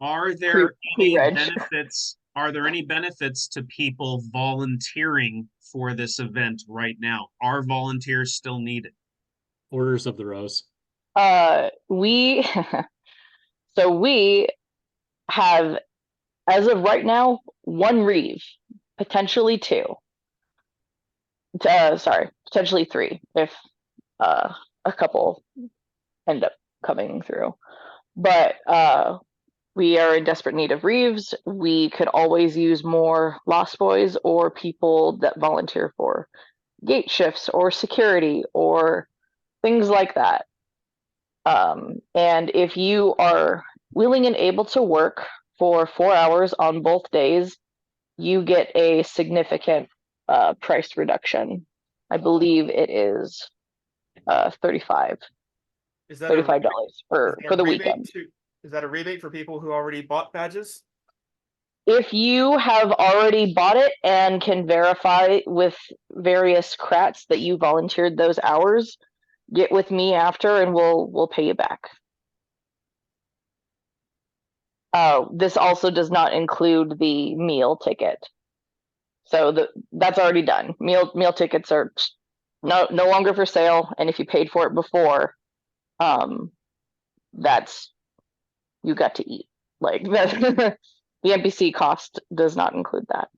Are there any Pre-reg. benefits? Are there any benefits to people volunteering for this event right now? Are volunteers still needed? Orders of the Rose. We so we have, as of right now, one Reeve, potentially two. Sorry, potentially three if a couple end up coming through. But we are in desperate need of Reeves. We could always use more Lost Boys or people that volunteer for gate shifts or security or things like that. And if you are willing and able to work for 4 hours on both days, you get a significant price reduction. I believe it is $35 Is that a for the weekend. Is that a rebate for people who already bought badges? If you have already bought it and can verify with various crats that you volunteered those hours, get with me after and we'll pay you back. This also does not include the meal ticket. So that's already done. Meal tickets are no longer for sale, and if you paid for it before, that's you got to eat. Like the NPC cost does not include that.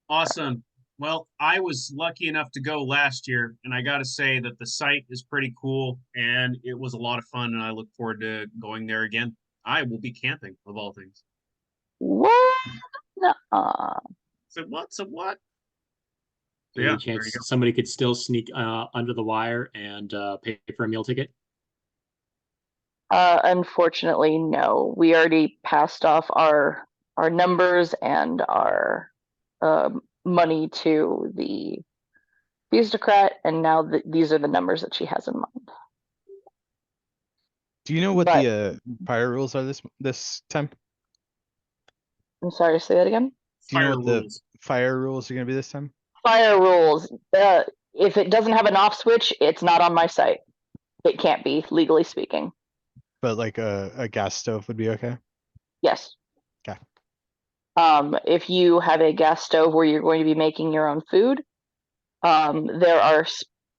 Awesome. Well, I was lucky enough to go last year, and I got to say that the site is pretty cool, and it was a lot of fun, and I look forward to going there again. I will be camping, of all things. What? Nuh-uh. So what? So what? So Any yeah, there chance you go. somebody could still sneak under the wire and pay for a meal ticket? Unfortunately, no. We already passed off our numbers and our money to the Beastocrat, and now these are the numbers that she has in mind. Do you know what But- the fire rules are this time? I'm sorry, say that again. Do you know Fire what the rules. fire rules are going to be this time? Fire rules. If it doesn't have an off switch, it's not on my site. It can't be, legally speaking. But like a gas stove would be okay? Yes. Okay. If you have a gas stove where you're going to be making your own food, there are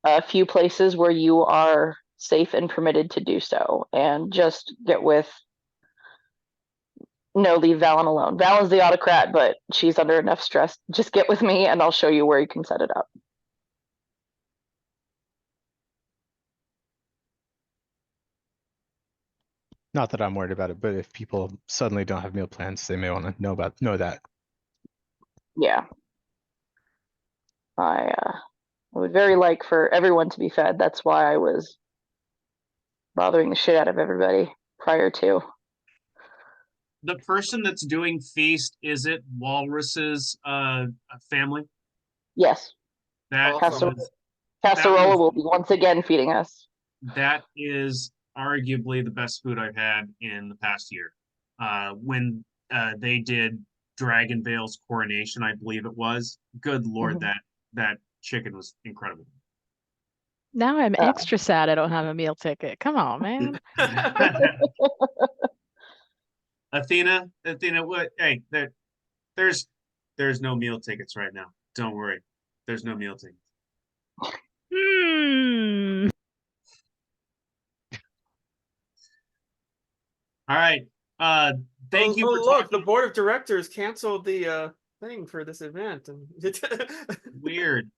a few places where you are safe and permitted to do so. And just get with, no, leave Valen alone. Valen's the autocrat, but she's under enough stress. Just get with me and I'll show you where you can set it up. Not that I'm worried about it, but if people suddenly don't have meal plans, they may want to know that. Yeah. I would very like for everyone to be fed. That's why I was bothering the shit out of everybody prior to. The person that's doing feast, is it Walrus's family? Yes. That Awesome. Casserola will be once again feeding us. that is arguably the best food I've had in the past year. When they did Dragon Vale's coronation, I believe it was. Good Lord, that chicken was incredible. Now I'm extra sad I don't have a meal ticket. Come on, man. Athena, what? Hey, there's no meal tickets right now. Don't worry, there's no meal tickets. Hmm. All right. Thank you for look, talking. the board of directors canceled the thing for this event. Weird.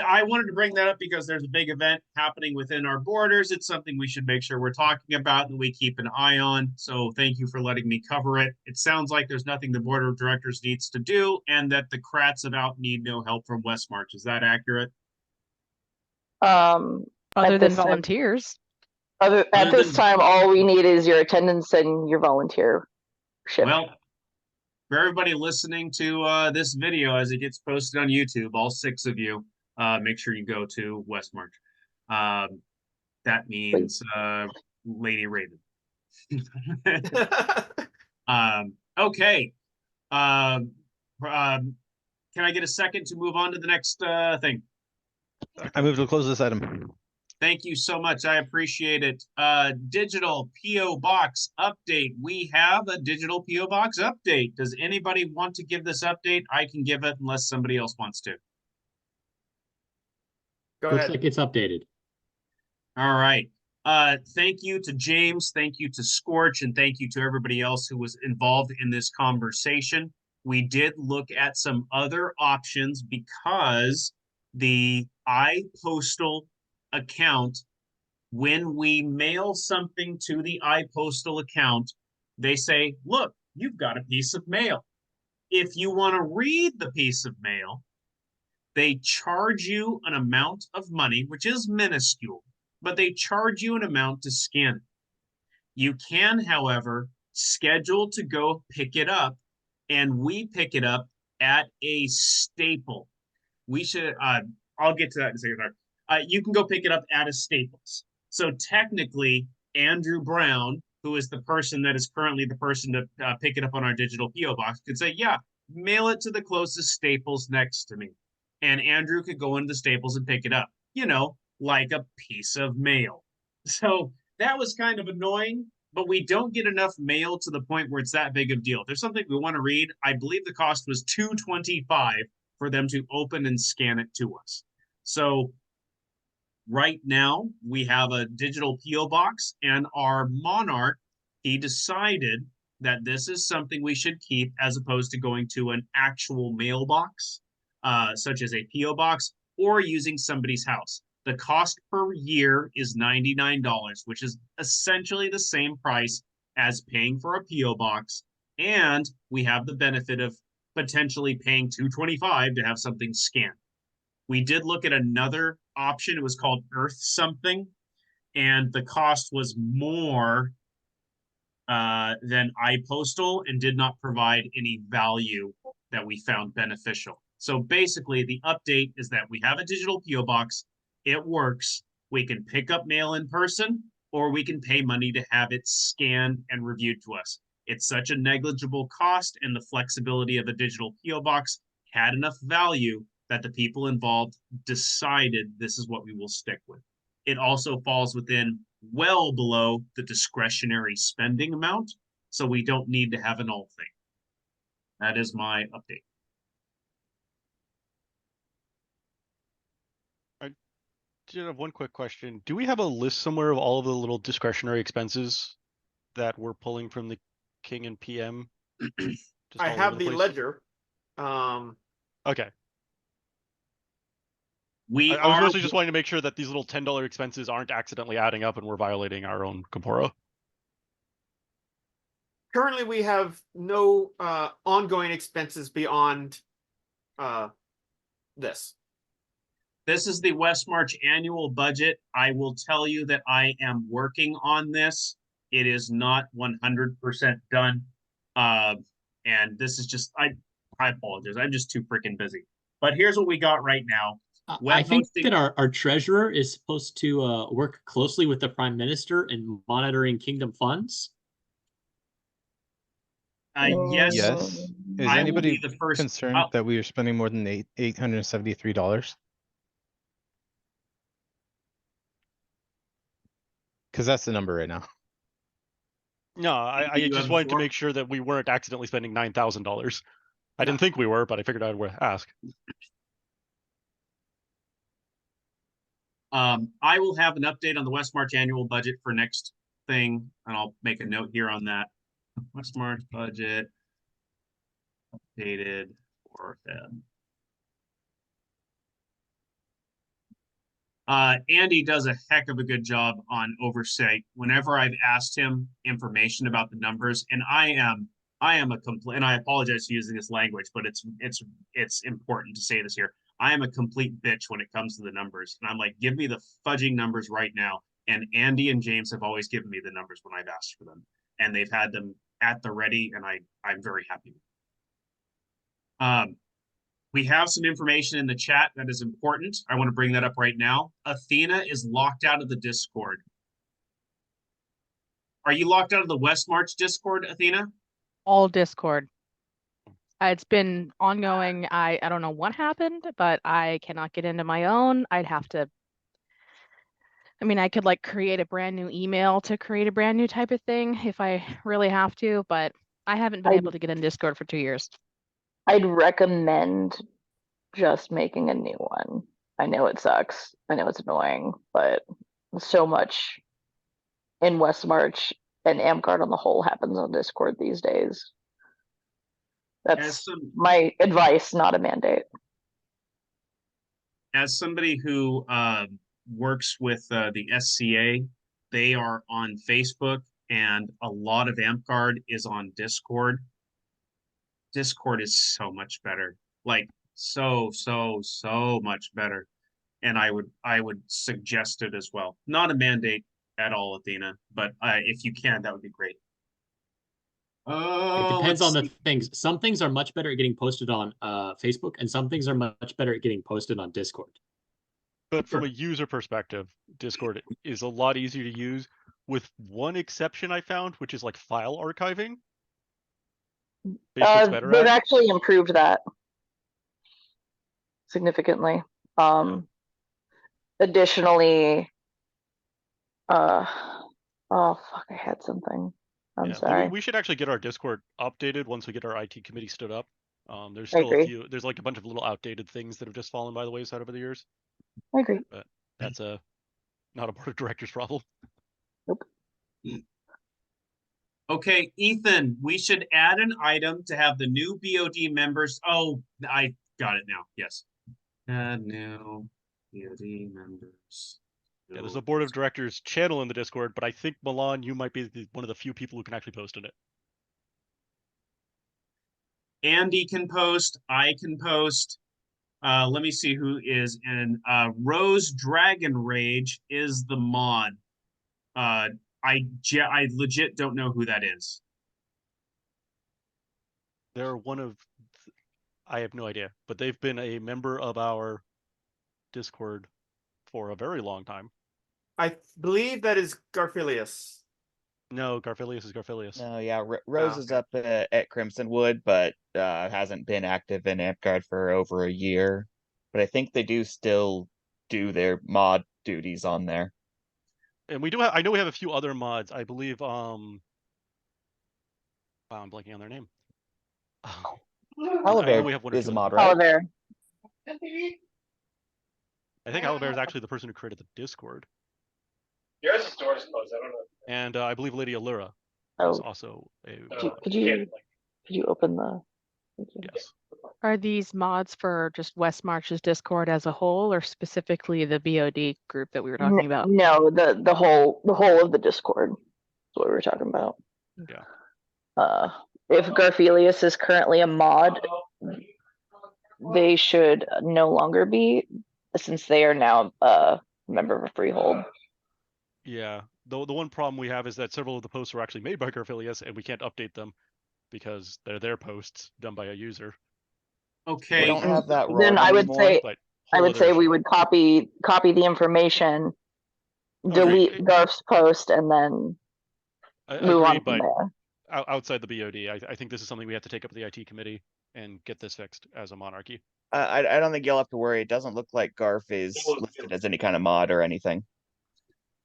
I wanted to bring that up because there's a big event happening within our borders. It's something we should make sure we're talking about and we keep an eye on. So thank you for letting me cover it. It sounds like there's nothing the board of directors needs to do and that the Krats about need no help from West March. Is that accurate? Other At than this time, volunteers. at this time, all we need is your attendance and your volunteership. Well, for everybody listening to this video as it gets posted on YouTube, all 6 of you, make sure you go to West March. That means Lady Raven. Okay. Can I get a second to move on to the next thing? I move to close this item. Thank you so much. I appreciate it. Digital PO box update. We have a digital PO box update. Does anybody want to give this update? I can give it unless somebody else wants to. Go Looks ahead. like it's updated. All right. Thank you to James. Thank you to Scorch. And thank you to everybody else who was involved in this conversation. We did look at some other options because the iPostal account, when we mail something to the iPostal account, they say, look, you've got a piece of mail. If you want to read the piece of mail, they charge you an amount of money, which is minuscule, but they charge you an amount to scan it. You can, however, schedule to go pick it up, and we pick it up at a staple. We should, I'll get to that in a second. You can go pick it up at a Staples. So technically, Andrew Brown, who is the person that is currently the person to pick it up on our digital PO box, could say, yeah, mail it to the closest Staples next to me. And Andrew could go into the Staples and pick it up, you know, like a piece of mail. So that was kind of annoying, but we don't get enough mail to the point where it's that big of a deal. If there's something we want to read, I believe the cost was $2.25 for them to open and scan it to us. So right now we have a digital PO box, and our Monarch, he decided that this is something we should keep as opposed to going to an actual mailbox, such as a PO box, or using somebody's house. The cost per year is $99, which is essentially the same price as paying for a PO box, and we have the benefit of potentially paying $2.25 to have something scanned. We did look at another option. It was called Earth something, and the cost was more than iPostal and did not provide any value that we found beneficial. So basically, the update is that we have a digital PO box. It works. We can pick up mail in person, or we can pay money to have it scanned and reviewed to us. It's such a negligible cost, and the flexibility of a digital PO box had enough value that the people involved decided this is what we will stick with. It also falls within well below the discretionary spending amount, so we don't need to have an all thing. That is my update. I did have one quick question. Do we have a list somewhere of all of the little discretionary expenses that we're pulling from the King and PM? I have the ledger. Okay. I was mostly just wanting to make sure that these little $10 expenses aren't accidentally adding up and we're violating our own Compora. Currently, we have no ongoing expenses beyond this. This is the West March annual budget. I will tell you that I am working on this. It is not 100% done. And this is just, I apologize. I'm just too freaking busy. But here's what we got right now. I think that our treasurer is supposed to work closely with the prime minister in monitoring kingdom funds. Yes. Yes. Is I will anybody be the first concerned that we are spending more than $873? because that's the number right now. No, I You just have wanted to before? make sure that we weren't accidentally spending $9,000. I didn't think we were, but I figured I'd ask. I will have an update on the West March annual budget for next thing, and I'll make a note here on that. West March budget updated for Feb. Andy does a heck of a good job on oversight. Whenever I've asked him information about the numbers, and I am a complete, and I apologize for using this language, but it's important to say this here. I am a complete bitch when it comes to the numbers. And I'm like, give me the fudging numbers right now. And Andy and James have always given me the numbers when I've asked for them. And they've had them at the ready, and I'm very happy. We have some information in the chat that is important. I want to bring that up right now. Athena is locked out of the Discord. Are you locked out of the West March Discord, Athena? All Discord. It's been ongoing. I don't know what happened, but I cannot get into my own. I'd have to, I mean, I could like create a brand new email to create a brand new type of thing if I really have to, but I haven't been able to get in Discord for 2 years. I'd recommend just making a new one. I know it sucks. I know it's annoying, but so much in West March and Amcard on the whole happens on Discord these days. That's my advice, not a mandate. As somebody who works with the SCA, they are on Facebook, and a lot of Amcard is on Discord. Discord is so much better, like so much better, and I would suggest it as well. Not a mandate at all, Athena, but if you can, that would be great. It depends on the things. Some things are much better at getting posted on Facebook, and some things are much better at getting posted on Discord. But from a user perspective, Discord is a lot easier to use, with one exception I found, which is like file archiving. Facebook's better They've at. actually improved that significantly. Additionally, oh fuck, I had something. I'm sorry. We should actually get our Discord updated once we get our IT committee stood up. There's still a few. There's like a bunch of little outdated things that have just fallen by the wayside over the years. I agree. But that's not a board of directors problem. Nope. Okay, Ethan, we should add an item to have the new BoD members. Oh, I got it now. Yes. Add new BoD members. Yeah, there's a board of directors channel in the Discord, but I think, Milan, you might be one of the few people who can actually post in it. Andy can post. I can post. Let me see who is in. Rose Dragon Rage is the mod. I legit don't know who that is. They're one of, I have no idea, but they've been a member of our Discord for a very long time. I believe that is Garfilius. No, Garfilius is Garfilius. No, yeah, Rose is up at Crimson Wood, but hasn't been active in Amcard for over a year. But I think they do still do their mod duties on there. And we do have, I know we have a few other mods. I believe, wow, I'm blanking on their name. Oliver is a mod, right? Oliver. I think Oliver is actually the person who created the Discord. Yours is doors closed. I don't know. And I believe Lady Allura is also a. Could you open the? Yes. Are these mods for just West March's Discord as a whole, or specifically the BoD group that we were talking about? No, the whole of the Discord. That's what we were talking about. Yeah. If Garfilius is currently a mod, they should no longer be, since they are now a member of a freehold. Yeah. The one problem we have is that several of the posts were actually made by Garfilius, and we can't update them because they're their posts done by a user. Okay. We don't have that Then I would say we issue. would copy the information, delete Garf's post, and then move on from there. Outside the BoD, I think this is something we have to take up with the IT committee and get this fixed as a monarchy. I don't think you'll have to worry. It doesn't look like Garf is listed as any kind of mod or anything.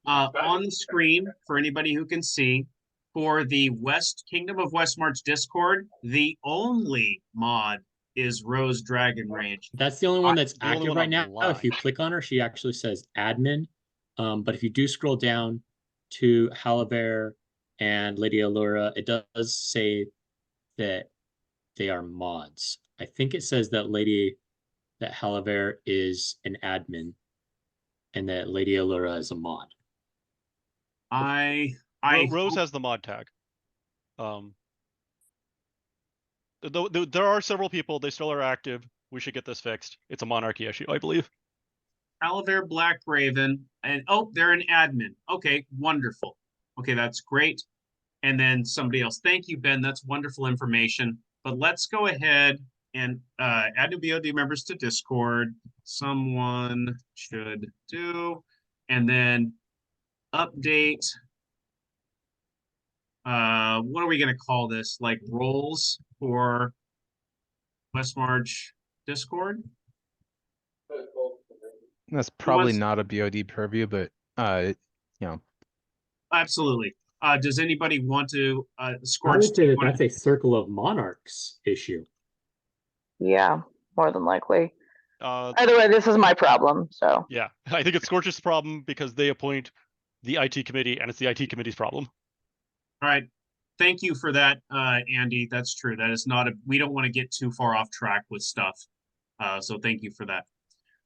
on the screen for anybody who can see, for the West Kingdom of Westmarch Discord, the only mod is Rose Dragon Rage. That's the only one that's The only active one right now. online. If you click on her, she actually says admin. But if you do scroll down to Halaver and Lady Allura, it does say that they are mods. I think it says that Halaver is an admin and that Lady Allura is a mod. Rose has the mod tag. There are several people. They still are active. We should get this fixed. It's a monarchy issue, I believe. Halaver Black Raven, and oh, they're an admin. Okay, wonderful. Okay, that's great. And then somebody else. Thank you, Ben. That's wonderful information. But let's go ahead and add new BOD members to Discord. Someone should do. And then update. What are we going to call this? Like roles for Westmarch Discord? That's probably wants- not a BOD purview, but you know. Absolutely. Does anybody want to I Scorch? would say that that's a Circle of Monarchs issue. Yeah, more than likely. Uh, Either way, this is my problem. So yeah, I think it's Scorch's problem because they appoint the IT committee, and it's the IT committee's problem. All right. Thank you for that, Andy. That's true. That is not a, we don't want to get too far off track with stuff. So thank you for that.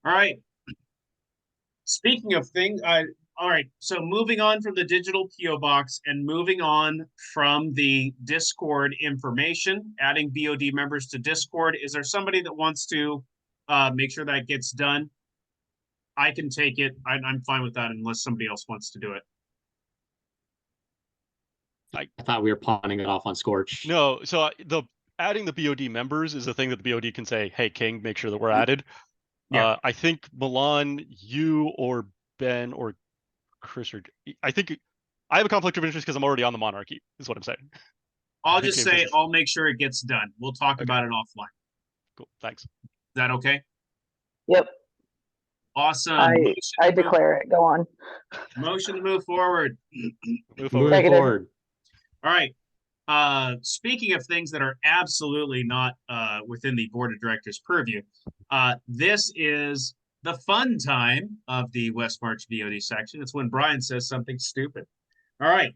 All right. Speaking of things, all right. So moving on from the digital PO box and moving on from the Discord information, adding BOD members to Discord. Is there somebody that wants to make sure that gets done? I can take it. I'm fine with that unless somebody else wants to do it. I thought we were pawning it off on Scorch. No, so the adding the BOD members is the thing that the BOD can say, hey, King, make sure that we're added. Yeah. I think Milan, you or Ben or Chris, or I think I have a conflict of interest because I'm already on the monarchy, is what I'm saying. I'll just say I'll make sure it gets done. We'll talk about it offline. Cool, thanks. Is that okay? yep, Awesome. I declare it. Go on. Motion to move forward. Move forward. Moving forward. All right. Speaking of things that are absolutely not within the board of directors purview, this is the fun time of the Westmarch BOD section. It's when Brian says something stupid. All right.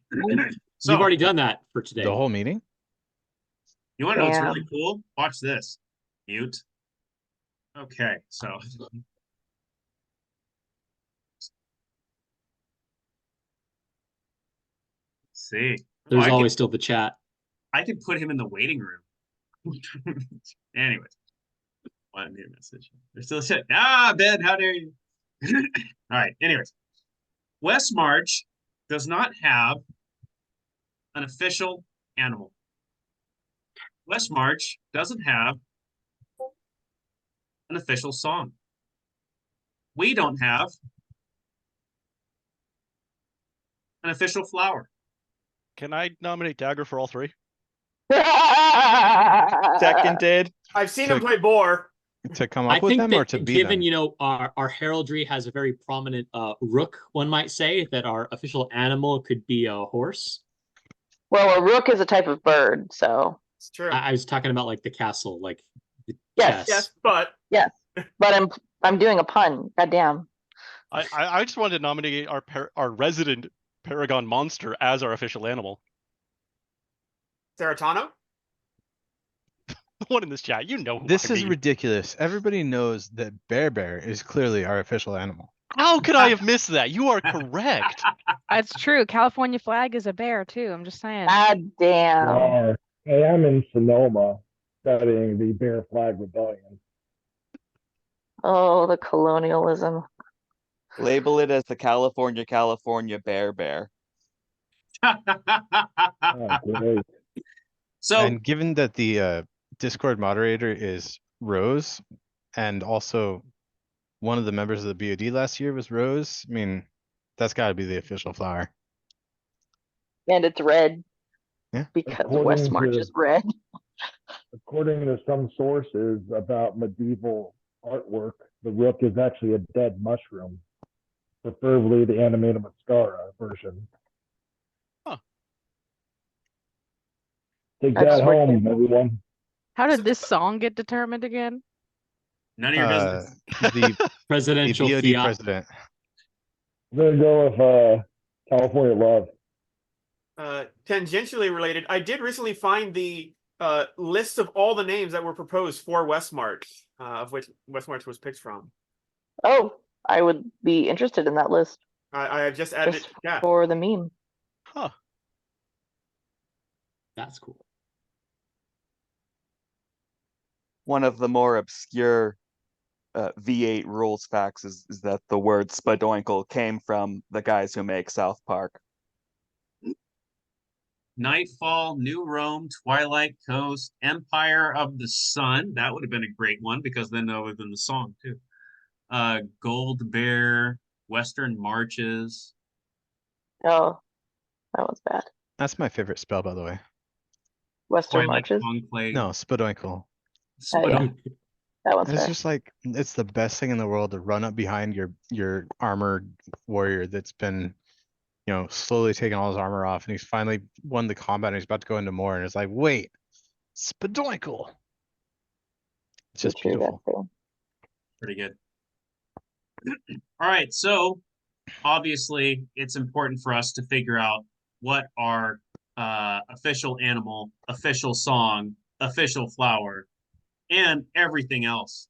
So You've already done that for today. The whole meeting? you want to know what's Damn. really cool? Watch this. Mute. Okay, so let's see. There's I could- always still the chat. I could put him in the waiting room. Anyways, one new message. There's still a chat. Ah, Ben, how dare you? All right. Anyways, Westmarch does not have an official animal. Westmarch doesn't have an official song. We don't have an official flower. Can I nominate Dagger for all three? Seconded. I've seen him So- play boar. To come I up with think them or to that be given, them? you know, our heraldry has a very prominent rook, one might say, that our official animal could be a horse. Well, a rook is a type of bird, so It's true. I was talking about like the castle, like the Yes. chess. Yes, but but I'm doing a pun. Goddamn. I just wanted to nominate our resident Paragon monster as our official animal. Seratano? The one in this chat, you know who This I is mean. ridiculous. Everybody knows that Bear is clearly our official animal. How could I have missed that? You are correct. It's true. California flag is a bear too. I'm just saying. God damn. Hey, I'm in Sonoma studying the Bear Flag Rebellion. Oh, the colonialism. Label it as the California bear. Oh, great. So And given that the Discord moderator is Rose, and also one of the members of the BOD last year was Rose, I mean, that's got to be the official flower. And it's red. Yeah. Because According Westmarch to- is red. According to some sources about medieval artwork, the rook is actually a dead mushroom. preferably the animated mascara version. Huh. Take That's that wicked. home, everyone. How did this song get determined again? None of your business. The Presidential BOD fiat. president. I'm gonna go with California Love. Tangentially related, I did recently find the list of all the names that were proposed for Westmarch, of which Westmarch was picked from. Oh, I would be interested in that list I have just added just it to chat. for the meme. Huh. That's cool. One of the more obscure V8 rules facts is that the word spadoinkle came from the guys who make South Park. Nightfall, New Rome, Twilight Coast, Empire of the Sun. That would have been a great one because then that would have been the song too. Gold Bear, Western Marches. Oh, that was bad. That's my favorite spell, by the way. Western Twilight Marches. Conclave. No, Spadoinkle. Oh, yeah. That one's It's fair. just like it's the best thing in the world to run up behind your armored warrior that's been, slowly taking all his armor off, and he's finally won the combat and he's about to go into more, and it's like, wait, Spadoinkle. It's just True, that's beautiful. fair. Pretty good. All right, so obviously it's important for us to figure out what our official animal, official song, official flower, and everything else.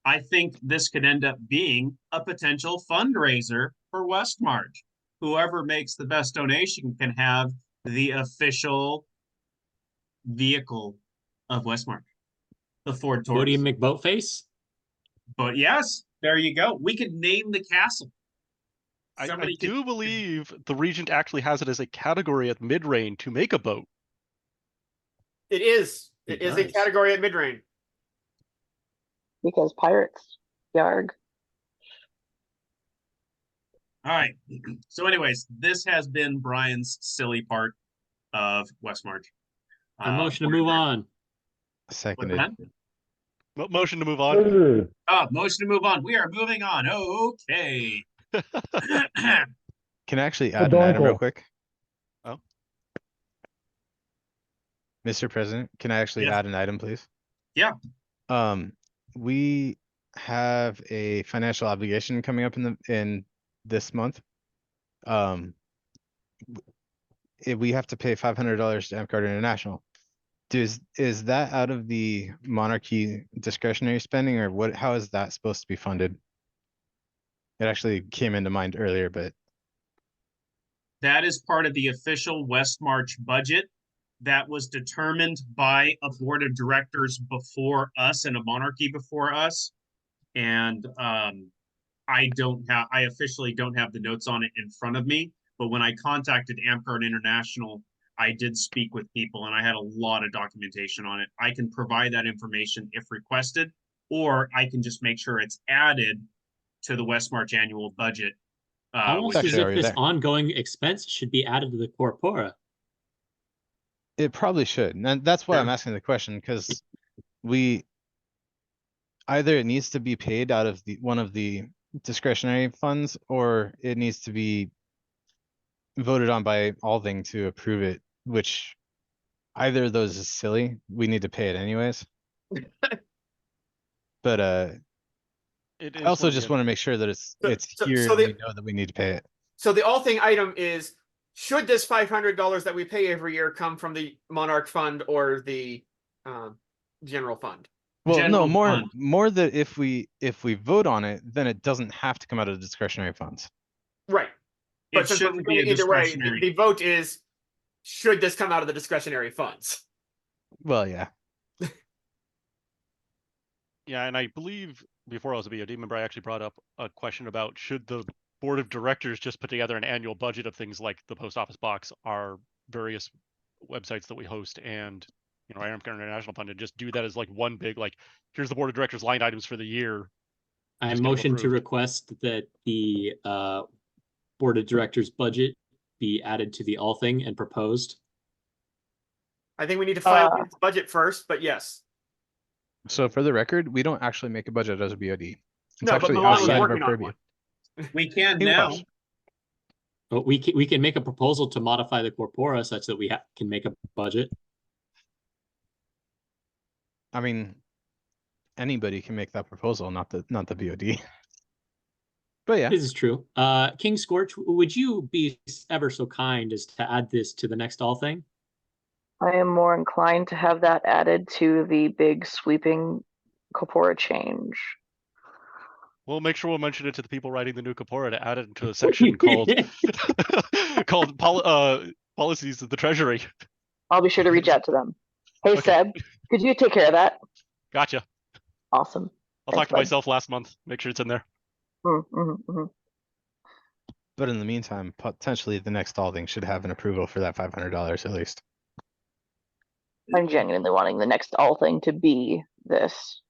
I think this could end up being a potential fundraiser for Westmarch. Whoever makes the best donation can have the official vehicle of Westmarch, the Ford Taurus. Bodie McBoatface? But yes, there you go. We could name the castle. I Somebody could- do believe the Regent actually has it as a category at mid-range to make a boat. It is. It It is a does. category at mid-range. Because pirates. Yarg. All right. So, anyways, this has been Brian's silly part of Westmarch. A motion to move on. What's Seconded. that? Motion to move on. Sure. Motion to move on. We are moving on. Okay. Can I actually add an item real Spadoinkle. quick? Oh. Mr. President, can I actually Yes. add an item, please? Yeah. We have a financial obligation coming up in this month. We have to pay $500 to Amcard International. Is that out of the monarchy discretionary spending, or what? How is that supposed to be funded? It actually came into mind earlier, but That is part of the official Westmarch budget that was determined by a board of directors before us and a monarchy before us. And I officially don't have the notes on it in front of me, but when I contacted Amcard International, I did speak with people and I had a lot of documentation on it. I can provide that information if requested, or I can just make sure it's added to the Westmarch annual budget. Almost Actually as if already this there. ongoing expense should be added to the corpora. it probably should. And that's why I'm Yeah. asking the question, because either it needs to be paid out of one of the discretionary funds, or it needs to be voted on by Althing to approve it, which either of those is silly. We need to pay it anyways. But It I is also one of just the- want to make sure that it's So here and the- we know that we need to pay it. So the all thing item is, should this $500 that we pay every year come from the Monarch Fund or the general fund? Well, General no, fund. more that if we vote on it, then it doesn't have to come out of the discretionary funds. Right. It But since we're shouldn't be doing a it either way, discretionary. the vote is, should this come out of the discretionary funds? Well, yeah. Yeah, and I believe before I was a BOD member, I actually brought up a question about should the board of directors just put together an annual budget of things like the post office box, our various websites that we host, and our Amcard International Fund, and just do that as like one big, like, here's the board of directors line items for the year. I Just get them motion to approved. request that the board of directors budget be added to the all thing and proposed. I think we need to finalize the budget first, but yes. So for the record, we don't actually make a budget as a BOD. It's No, but actually Milan was outside of our working on purview. one. We can He now. was. But we can make a proposal to modify the corpora such that we can make a budget. I mean, anybody can make that proposal, not the BOD. But yeah, This is true. King Scorch, would you be ever so kind as to add this to the next all thing? I am more inclined to have that added to the big sweeping corpora change. We'll make sure we'll mention it to the people writing the new Capora to add it into a section called policies of the Treasury. I'll be sure to reach out to them. Hey, Okay. Seb, could you take care of that? Gotcha. Awesome. I'll Thanks, talk to bud. myself last month. Make sure it's in there. but in the meantime, potentially the next all thing should have an approval for that $500 at least. I'm genuinely wanting the next all thing to be this.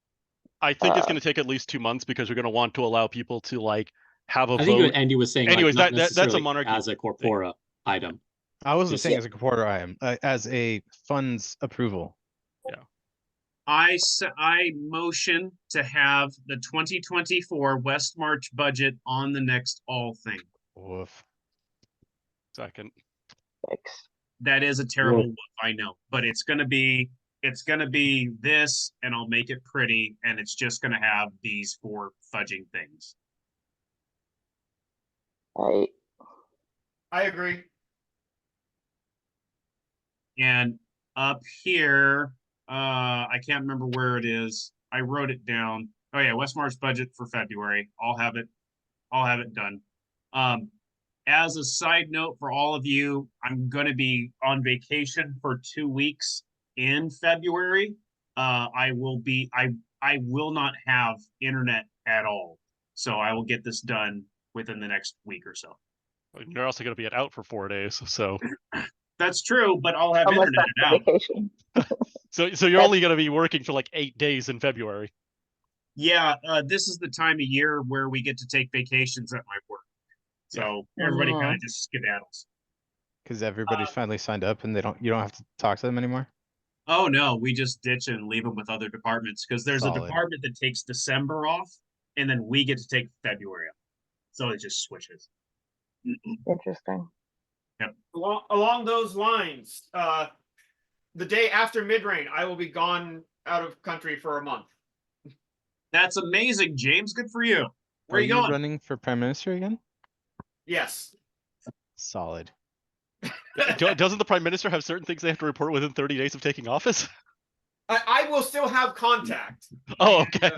I think it's going to take at least 2 months because we're going to want to allow people to like have a I think vote. what Andy was saying, Anyways, like, not that's a necessarily monarchy as a corpora item. I wasn't Just- saying as a corpora item, as a funds approval. I motion to have the 2024 West March budget on the next all thing. Woof. Second. Thanks. That is a terrible woof, I know, but it's gonna be this, and I'll make it pretty, and it's just gonna have these 4 fudging things. I agree. And up here, I can't remember where it is. I wrote it down. Oh yeah, West March budget for February. I'll have it done. As a side note for all of you, I'm gonna be on vacation for 2 weeks in February. I will not have internet at all. So I will get this done within the next week or so. You're also going to be out for 4 days, so That's true, but I'll have unless internet that's out. the vacation. so you're only going to be working for like 8 days in February. Yeah, this is the time of year where we get to take vacations at my work. So everybody kind of just skedaddles. Because everybody's finally signed up and you don't have to talk to them anymore. Oh no, we just ditch and leave them with other departments because there's a Solid. department that takes December off, and then we get to take February off. So it just switches. Interesting. Along those lines, the day after mid-rain, I will be gone out of country for a month. That's amazing, James. Good for you. Where are you going? Running for prime minister again? Yes. Solid. Doesn't the prime minister have certain things they have to report within 30 days of taking office? I will still have contact. Oh, okay.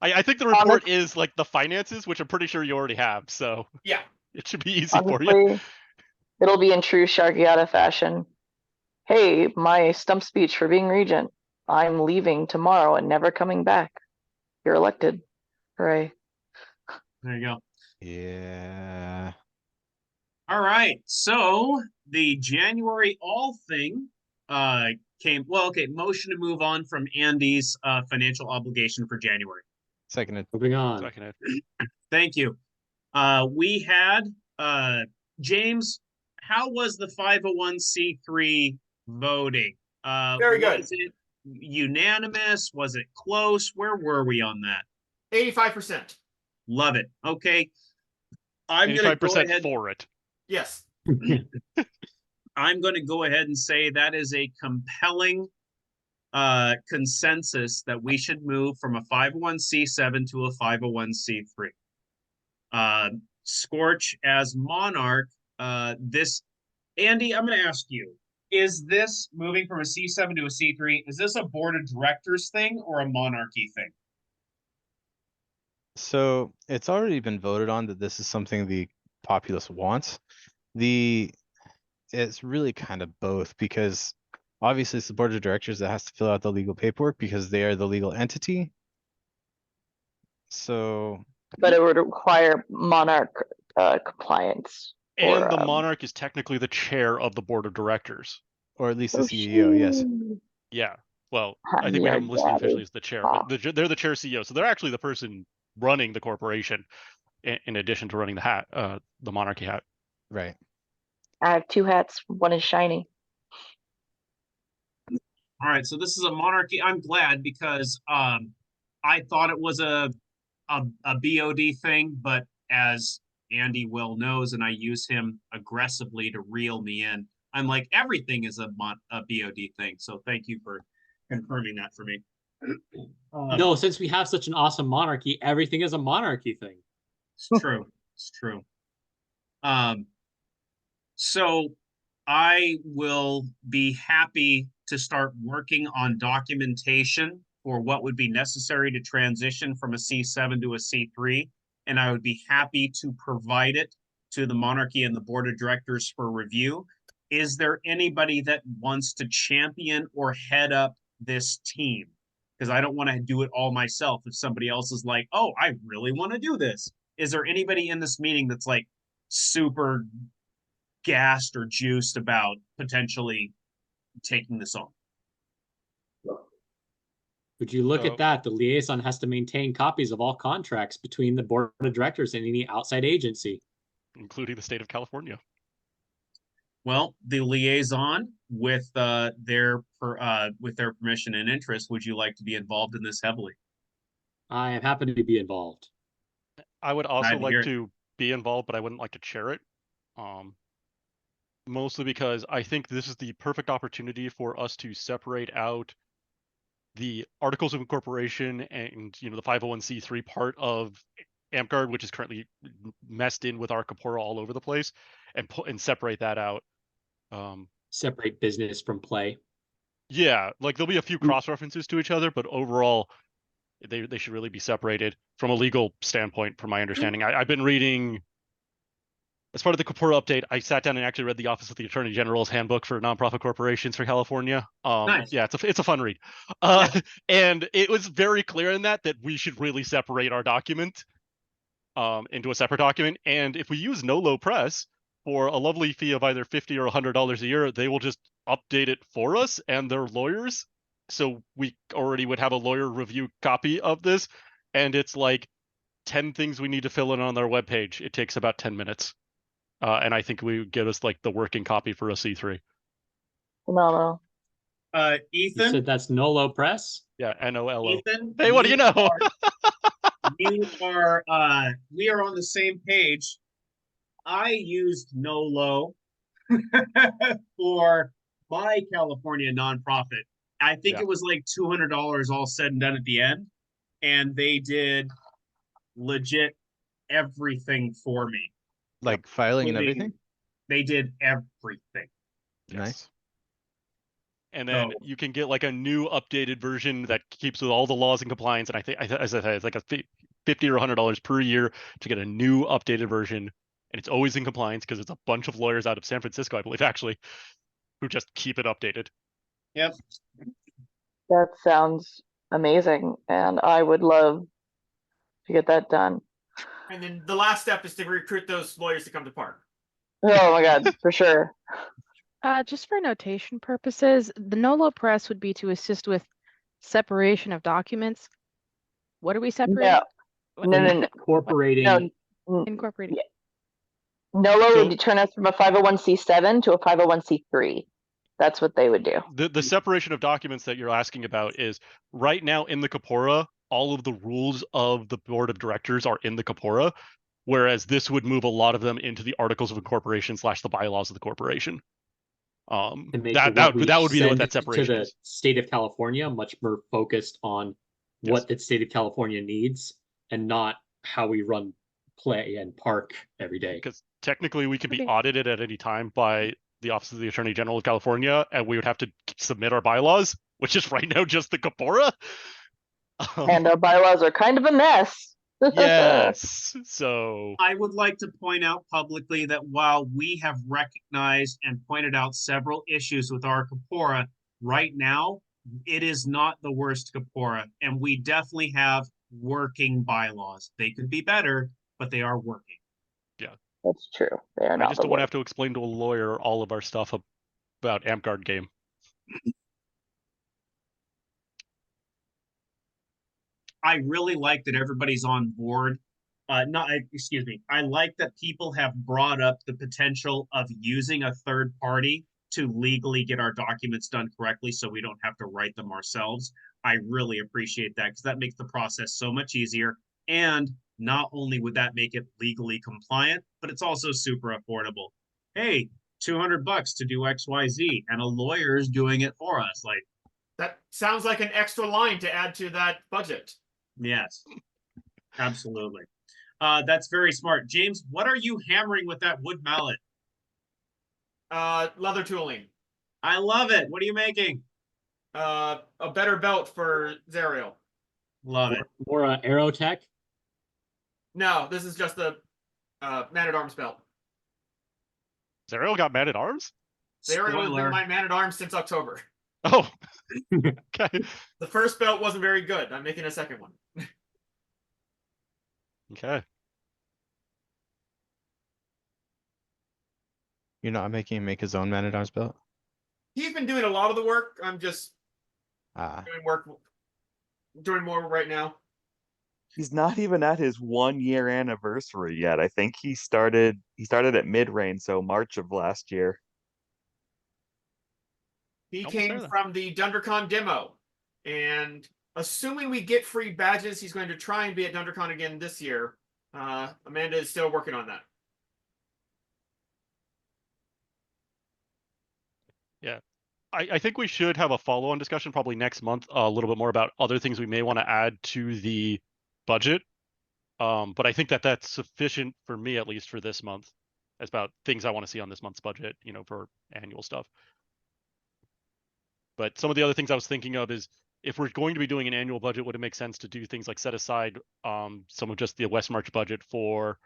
I think the report is like the finances, which I'm pretty sure you already have. So yeah, it should be easy for you. Honestly, it'll be in true Sharkiata fashion. Hey, my stump speech for being regent. I'm leaving tomorrow and never coming back. You're elected. Hooray. There you go. Yeah. All right. So the January all thing came. Well, okay. Motion to move on from Andy's financial obligation for January. Seconded. Moving on. Seconded. Thank you. We had James. How was the 501c3 voting? Very good. Was it unanimous? Was it close? Where were we on that? 85%. Love it. Okay. I'm going to go 85% ahead. for it. Yes. I'm going to go ahead and say that is a compelling consensus that we should move from a 501c7 to a 501c3. Scorch as monarch, Andy, I'm going to ask you, is this moving from a C7 to a C3, is this a board of directors thing or a monarchy thing? So it's already been voted on that this is something the populace wants. It's really kind of both, because obviously it's the board of directors that has to fill out the legal paperwork because they are the legal entity. So, but it would require monarch compliance. And the monarch is technically the chair of the board of directors. Or at least the CEO, yes. Yeah. Well, I think we have him listed officially as the chair, but they're the chair CEO. So they're actually the person running the corporation in addition to running the monarchy hat. Right. I have 2 hats. One is shiny. All right, so this is a monarchy. I'm glad because I thought it was a BOD thing, but as Andy well knows, and I use him aggressively to reel me in. I'm like, everything is a BOD thing. So thank you for confirming that for me. No, since we have such an awesome monarchy, everything is a monarchy thing. It's true. It's true. So I will be happy to start working on documentation for what would be necessary to transition from a C7 to a C3. And I would be happy to provide it to the monarchy and the board of directors for review. Is there anybody that wants to champion or head up this team? Because I don't want to do it all myself. If somebody else is like, oh, I really want to do this. Is there anybody in this meeting that's like super gassed or juiced about potentially taking this on? Would you look at that? The liaison has to maintain copies of all contracts between the board of directors and any outside agency, including the state of California. Well, the liaison, with their permission and interest, would you like to be involved in this heavily? I am happy to be involved. I would also like to be involved, but I wouldn't like to chair it. Mostly because I think this is the perfect opportunity for us to separate out the articles of incorporation and, you know, the 501c3 part of AmpGuard, which is currently messed in with our Capora all over the place, and separate that out. Separate business from play. Yeah, like there'll be a few cross references to each other, but overall, they should really be separated from a legal standpoint, from my understanding. I've been reading, as part of the Capora update, I sat down and actually read the Office of the Attorney General's Handbook for Nonprofit Corporations for California. Nice. Yeah, it's a fun read. And it was very clear in that we should really separate our document into a separate document. And if we use Nolo Press for a lovely fee of either $50 or $100 a year, they will just update it for us and their lawyers. So we already would have a lawyer review copy of this. And it's like 10 things we need to fill in on their webpage. It takes about 10 minutes. And I think we would get us like the working copy for a C3. Phenomenal. Ethan? You said that's Nolo Press? Yeah, NOLO. Ethan? Hey, what do you know? We are on the same page. I used Nolo for my California nonprofit. I think it was like $200 all said and done at the end. And they did legit everything for me. Like filing and everything? They did everything. Nice. And then you can get like a new updated version that keeps with all the laws and compliance. And I think, as I said, it's like a $50 or $100 per year to get a new updated version. And it's always in compliance because it's a bunch of lawyers out of San Francisco, I believe, actually, who just keep it updated. Yep. That sounds amazing. And I would love to get that done. And then the last step is to recruit those lawyers to come to Park. Oh my God, for sure. Just for notation purposes, the Nolo Press would be to assist with separation of documents. What are we separating? No. Incorporating. Incorporating. Yeah. Nolo would turn us from a 501c7 to a 501c3. That's what they would do. The separation of documents that you're asking about is right now in the Capora, all of the rules of the board of directors are in the Capora, whereas this would move a lot of them into the articles of incorporation / the bylaws of the corporation. That would be what that separation to the is. State of California, much more focused on what the state of California needs and not how we run play and park every day. Because technically we could be audited at any time by the Office of the Attorney General of California, and we would have to submit our bylaws, which is right now just the Capora. And our bylaws are kind of a mess. Yes. So I would like to point out publicly that while we have recognized and pointed out several issues with our Capora, right now, it is not the worst Capora. And we definitely have working bylaws. They could be better, but they are working. Yeah. That's true. They are not. I just don't want to have to explain to a lawyer all of our stuff about AmpGuard game. I really like that everybody's on board. I like that people have brought up the potential of using a third party to legally get our documents done correctly so we don't have to write them ourselves. I really appreciate that because that makes the process so much easier. And not only would that make it legally compliant, but it's also super affordable. Hey, $200 to do XYZ, and a lawyer is doing it for us. Like, That sounds like an extra line to add to that budget. yes, absolutely. That's very smart. James, what are you hammering with that wood mallet? Leather tooling. I love it. What are you making? A better belt for Zariel. Love it. More arrow tech. No, this is just the man-at-arms belt. Zariel got Man at Arms? Zariel has been Spoiler. my man-at-arms since October. Oh, okay. The first belt wasn't very good. I'm making a second one. Okay. You're not making him make his own Man at Arms belt? He's been doing a lot of the work. I'm just Ah, doing more right now. He's not even at his 1 year anniversary yet. I think he started at mid-range, so March of last year. He Almost came there, then. from the DunderCon demo, and assuming we get free badges, he's going to try and be at DunderCon again this year. Amanda is still working on that. Yeah. I think we should have a follow-on discussion probably next month, a little bit more about other things we may want to add to the budget. But I think that that's sufficient for me, at least for this month. As about things I want to see on this month's budget, for annual stuff. But some of the other things I was thinking of is, if we're going to be doing an annual budget, would it make sense to do things like set aside some of just the West March budget for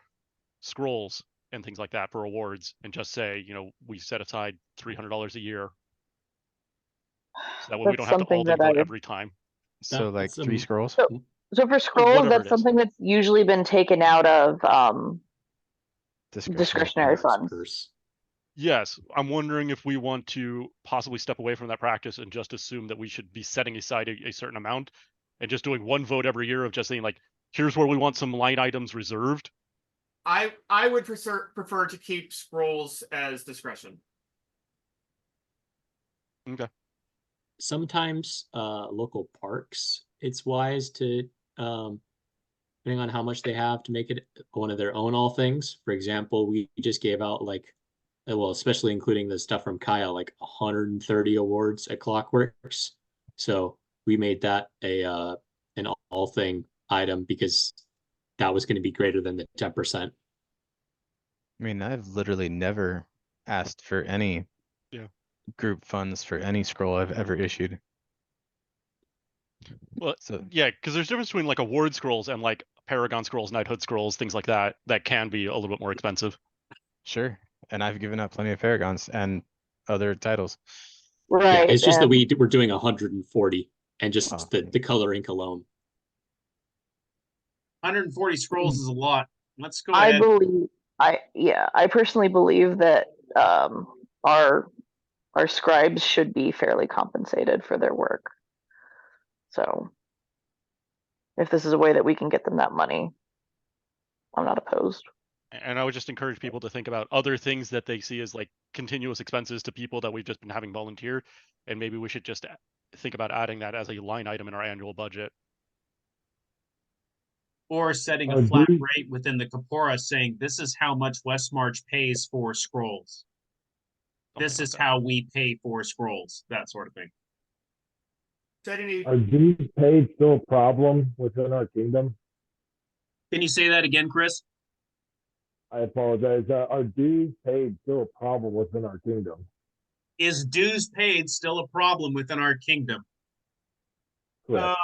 scrolls and things like that for awards, and just say, we set aside $300 a year. So that way we That's don't have to all something that vote I- every time. so like That's, 3 scrolls? So for scrolls, whatever that's it is. something that's usually been taken out of discretionary funds. Purse. Yes, I'm wondering if we want to possibly step away from that practice and just assume that we should be setting aside a certain amount and just doing one vote every year of just saying, like, here's where we want some line items reserved. I would prefer to keep scrolls as discretion. Okay. Sometimes local parks, it's wise to depending on how much they have to make it one of their own all things. For example, we just gave out especially including the stuff from Kyle, like 130 awards at Clockworks. So we made that an all thing item because that was going to be greater than the 10%. I mean, I've literally never asked for any group funds for any scroll I've ever issued. Well, So yeah, because there's a difference between like award scrolls and like Paragon scrolls, Knighthood scrolls, things like that can be a little bit more expensive. sure, and I've given out plenty of Paragons and other titles. Right. It's just that and we're doing 140 and just Oh. the color ink alone. 140 scrolls is a lot. Let's go I ahead. believe I personally believe that our scribes should be fairly compensated for their work. So if this is a way that we can get them that money, I'm not opposed. And I would just encourage people to think about other things that they see as like continuous expenses to people that we've just been having volunteer. And maybe we should just think about adding that as a line item in our annual budget. Or setting a Oh, flat dude. rate within the Capora saying, this is how much West March pays for scrolls. This Something is like that. how we pay for scrolls, that sort of thing. Are dues paid still a problem within our kingdom? Can you say that again, Chris? I apologize. Are dues paid still a problem within our kingdom? Is dues paid still a problem within our kingdom? Correct.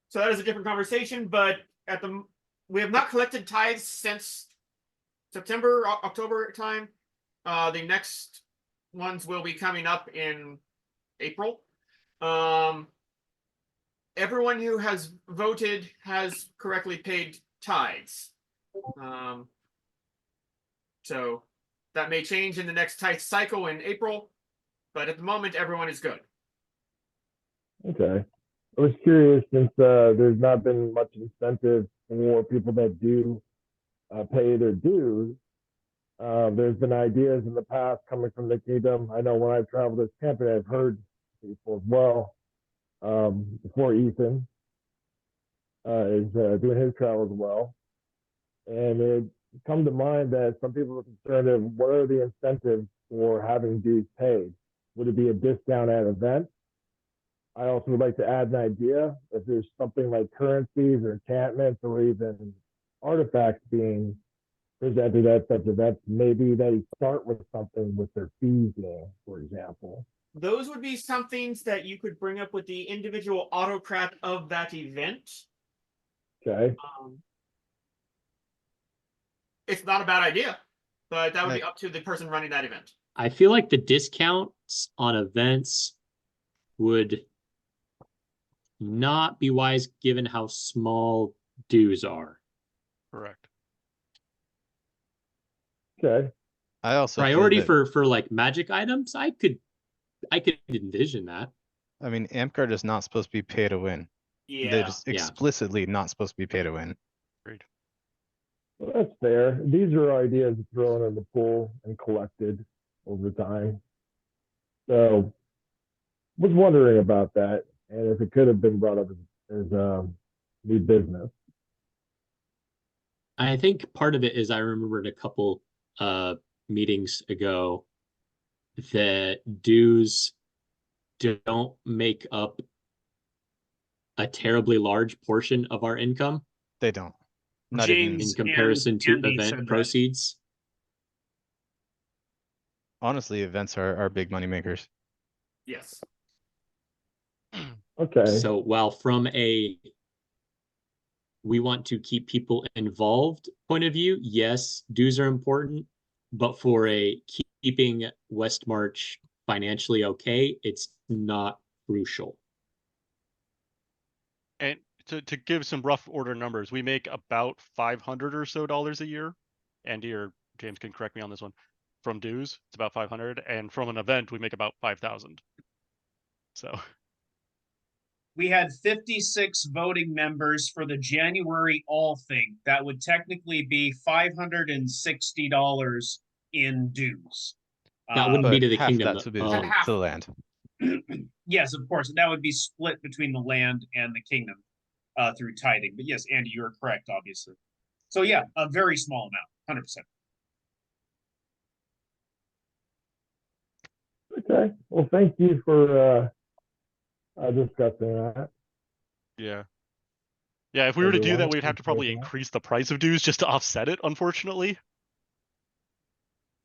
So that is a different conversation, but we have not collected tithes since September, October time. The next ones will be coming up in April. Everyone who has voted has correctly paid tithes. So that may change in the next tithe cycle in April, but at the moment, everyone is good. Okay. I was curious since there's not been much incentive for people that do pay their dues. There's been ideas in the past coming from the kingdom. I know when I've traveled this campaign, I've heard people as well before Ethan is doing his travel as well. And it come to mind that some people are concerned of what are the incentives for having dues paid? Would it be a discount at events? I also would like to add an idea if there's something like currencies or enchantments or even artifacts being presented at such events, maybe they start with something with their fees in, for example. Those would be some things that you could bring up with the individual autocrat of that event. Okay. It's not a bad idea, but that would be up to the person running that event. I feel like the discounts on events would not be wise given how small dues are. Correct. Okay. I also feel Priority that, for like magic items, I could envision that. I mean, Amtgard is not supposed to be pay to win. They're Yeah. just Yeah. explicitly not supposed to be pay to win. Agreed. Well, that's fair. These are ideas thrown in the pool and collected over time. So was wondering about that and if it could have been brought up as new business. I think part of it is I remembered a couple meetings ago that dues don't make up a terribly large portion of our income They don't. Not in James comparison to Andy said event that. proceeds. Honestly, events are big money makers. Yes. Okay. So while from a we want to keep people involved point of view, yes, dues are important, but for a keeping West March financially okay, it's not crucial. And to give some rough order numbers, we make about $500 or so a year. Andy or James can correct me on this one. From dues, it's about 500, and from an event, we make about 5,000. So We had 56 voting members for the January all thing. That would technically be $560 in dues. That wouldn't be But to the half of kingdom. that would be Half. to the land. Yes, of course. That would be split between the land and the kingdom through tithing. But yes, Andy, you are correct, obviously. So yeah, a very small amount, 100%. Okay. Well, thank you for discussing that. yeah. Yeah, if we were to do Everyone, that, we'd have to probably increase the price of dues just to offset it, unfortunately.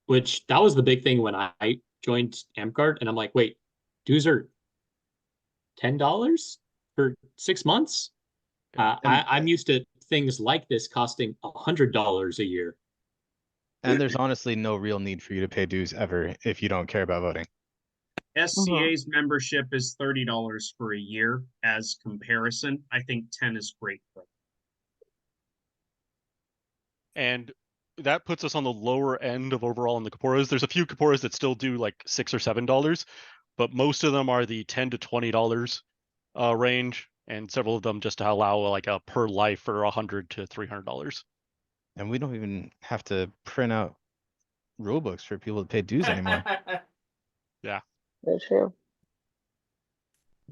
Which that was the big thing when I joined Amtgard, and I'm like, wait, dues are $10 for 6 months? I'm used to things like this costing $100 a year. And there's honestly no real need for you to pay dues ever if you don't care about voting. SCA's membership is $30 for a year as comparison. I think 10 is great. And that puts us on the lower end of overall in the Kaporas. There's a few Kaporas that still do like $6 or $7, but most of them are the $10 to $20 range, and several of them just to allow like a per life for $100 to $300. And we don't even have to print out rulebooks for people to pay dues anymore. Yeah. That's true.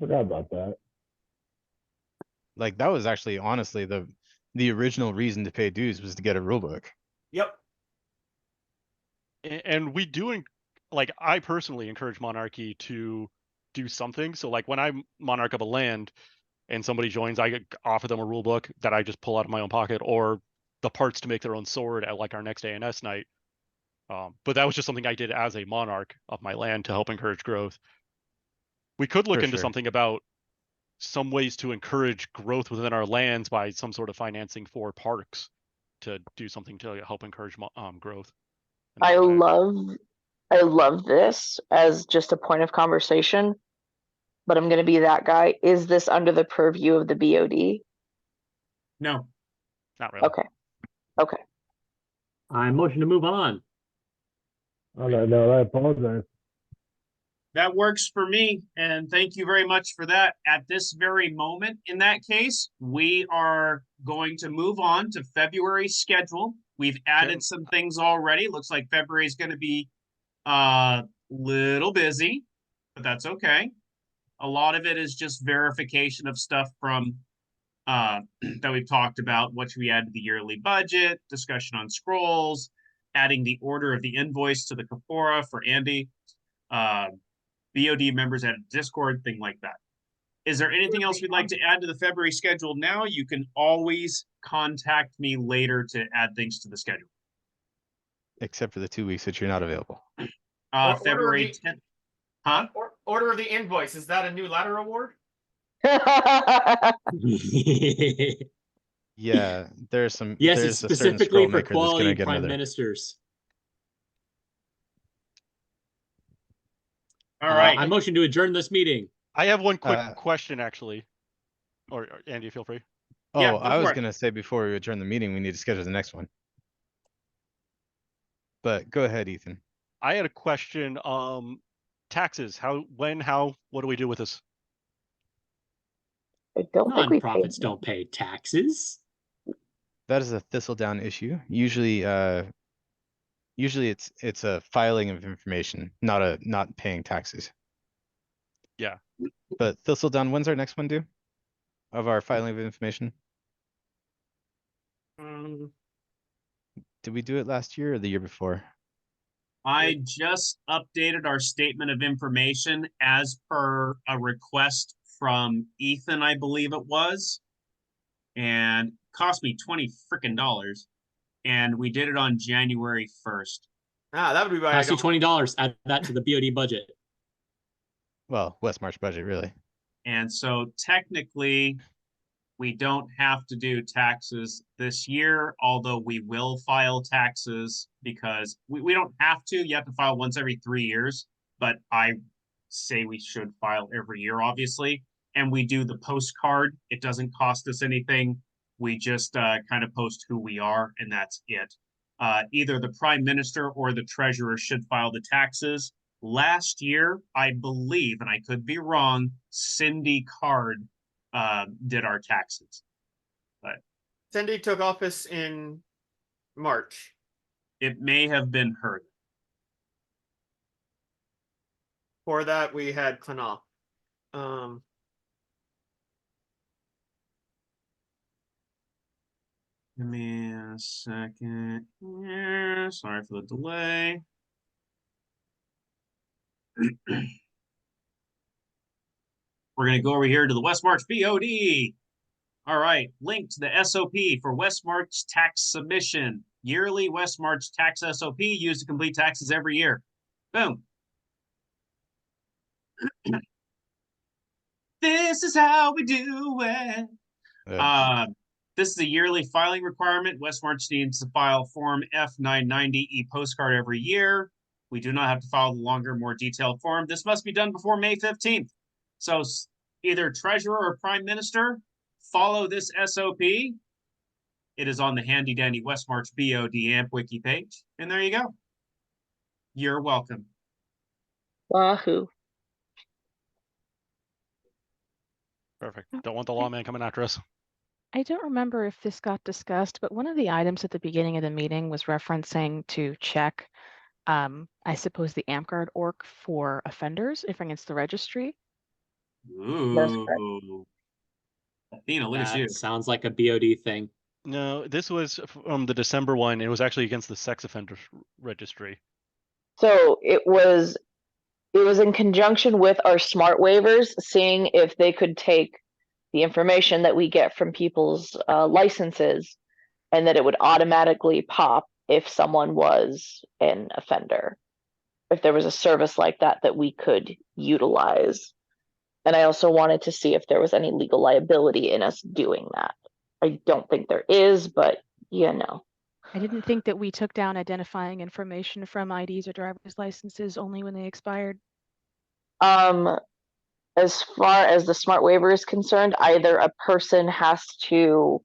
Forgot about that. Like that was actually honestly the original reason to pay dues was to get a rulebook. Yep. And we do, like, I personally encourage Monarchy to do something. So like when I'm Monarch of a land and somebody joins, I offer them a rule book that I just pull out of my own pocket, or the parts to make their own sword at like our next ANS night. But that was just something I did as a Monarch of my land to help encourage growth. We could look For into sure. something about some ways to encourage growth within our lands by some sort of financing for parks to do something to help encourage growth. I love this as just a point of conversation, but I'm going to be that guy. Is this under the purview of the BOD? No. Not really. Okay. I motion to move on. Oh, no, I apologize. That works for me, and thank you very much for that. At this very moment, in that case, we are going to move on to February's schedule. We've added some things already. Looks like February is going to be little busy, but that's okay. A lot of it is just verification of stuff from that we've talked about. What should we add to the yearly budget? Discussion on scrolls, adding the order of the invoice to the Kapora for Andy. BOD members added Discord, thing like that. Is there anything else we'd like to add to the February schedule now? You can always contact me later to add things to the schedule. Except for the 2 weeks that you're not available. February 10th. Huh? Order of the invoice. Is that a new ladder award? Yeah, there's some. Yes, there's it's a certain specifically scroll for maker that's quality gonna get prime another. ministers. All right. I motion to adjourn this meeting. I have one quick question, actually. Or Andy, feel free. Oh, Yeah, I was for it. gonna say before we adjourn the meeting, we need to schedule the next one. But go ahead, Ethan. I had a question. Taxes. How, when, how, what do we do with this? I don't think we paid Nonprofits don't pay taxes. That is a Thistledown issue. Usually it's a filing of information, not paying taxes. Yeah. But Thistledown, when's our next one due? Of our filing of information? Did we do it last year or the year before? I just updated our statement of information as per a request from Ethan, I believe it was. And cost me $20 frickin'. And we did it on January 1st. Ah, that would be why Cost you $20. Add that to the BOD budget. Well, West March budget, really. And so technically, we don't have to do taxes this year, although we will file taxes because we don't have to. You have to file once every 3 years, but I say we should file every year, obviously. And we do the postcard. It doesn't cost us anything. We just kind of post who we are, and that's it. Either the prime minister or the treasurer should file the taxes. Last year, I believe, and I could be wrong, Cindy Card did our taxes. But Cindy took office in March. It may have been her. For that, we had Clenal. Give me a second here. Sorry for the delay. We're going to go over here to the West March BOD. All right, link to the SOP for West March tax submission. Yearly West March tax SOP used to complete taxes every year. Boom. This is how we do it. This is a yearly filing requirement. West March needs to file Form F990 e-postcard every year. We do not have to file the longer, more detailed form. This must be done before May 15th. So either treasurer or prime minister, follow this SOP. It is on the handy dandy West March BOD AMP wiki page. And there you go. You're welcome. Wahoo. Perfect. Don't want the lawman coming after us. I don't remember if this got discussed, but one of the items at the beginning of the meeting was referencing to check, I suppose, the AmpGuard org for offenders if against the registry. Ooh. Athena, look at you. Sounds like a BOD thing. No, this was from the December one. It was actually against the sex offender registry. So it was in conjunction with our smart waivers, seeing if they could take the information that we get from people's licenses and that it would automatically pop if someone was an offender, if there was a service like that that we could utilize. And I also wanted to see if there was any legal liability in us doing that. I don't think there is, but you know. I didn't think that we took down identifying information from IDs or driver's licenses only when they expired. As far as the smart waiver is concerned, either a person has to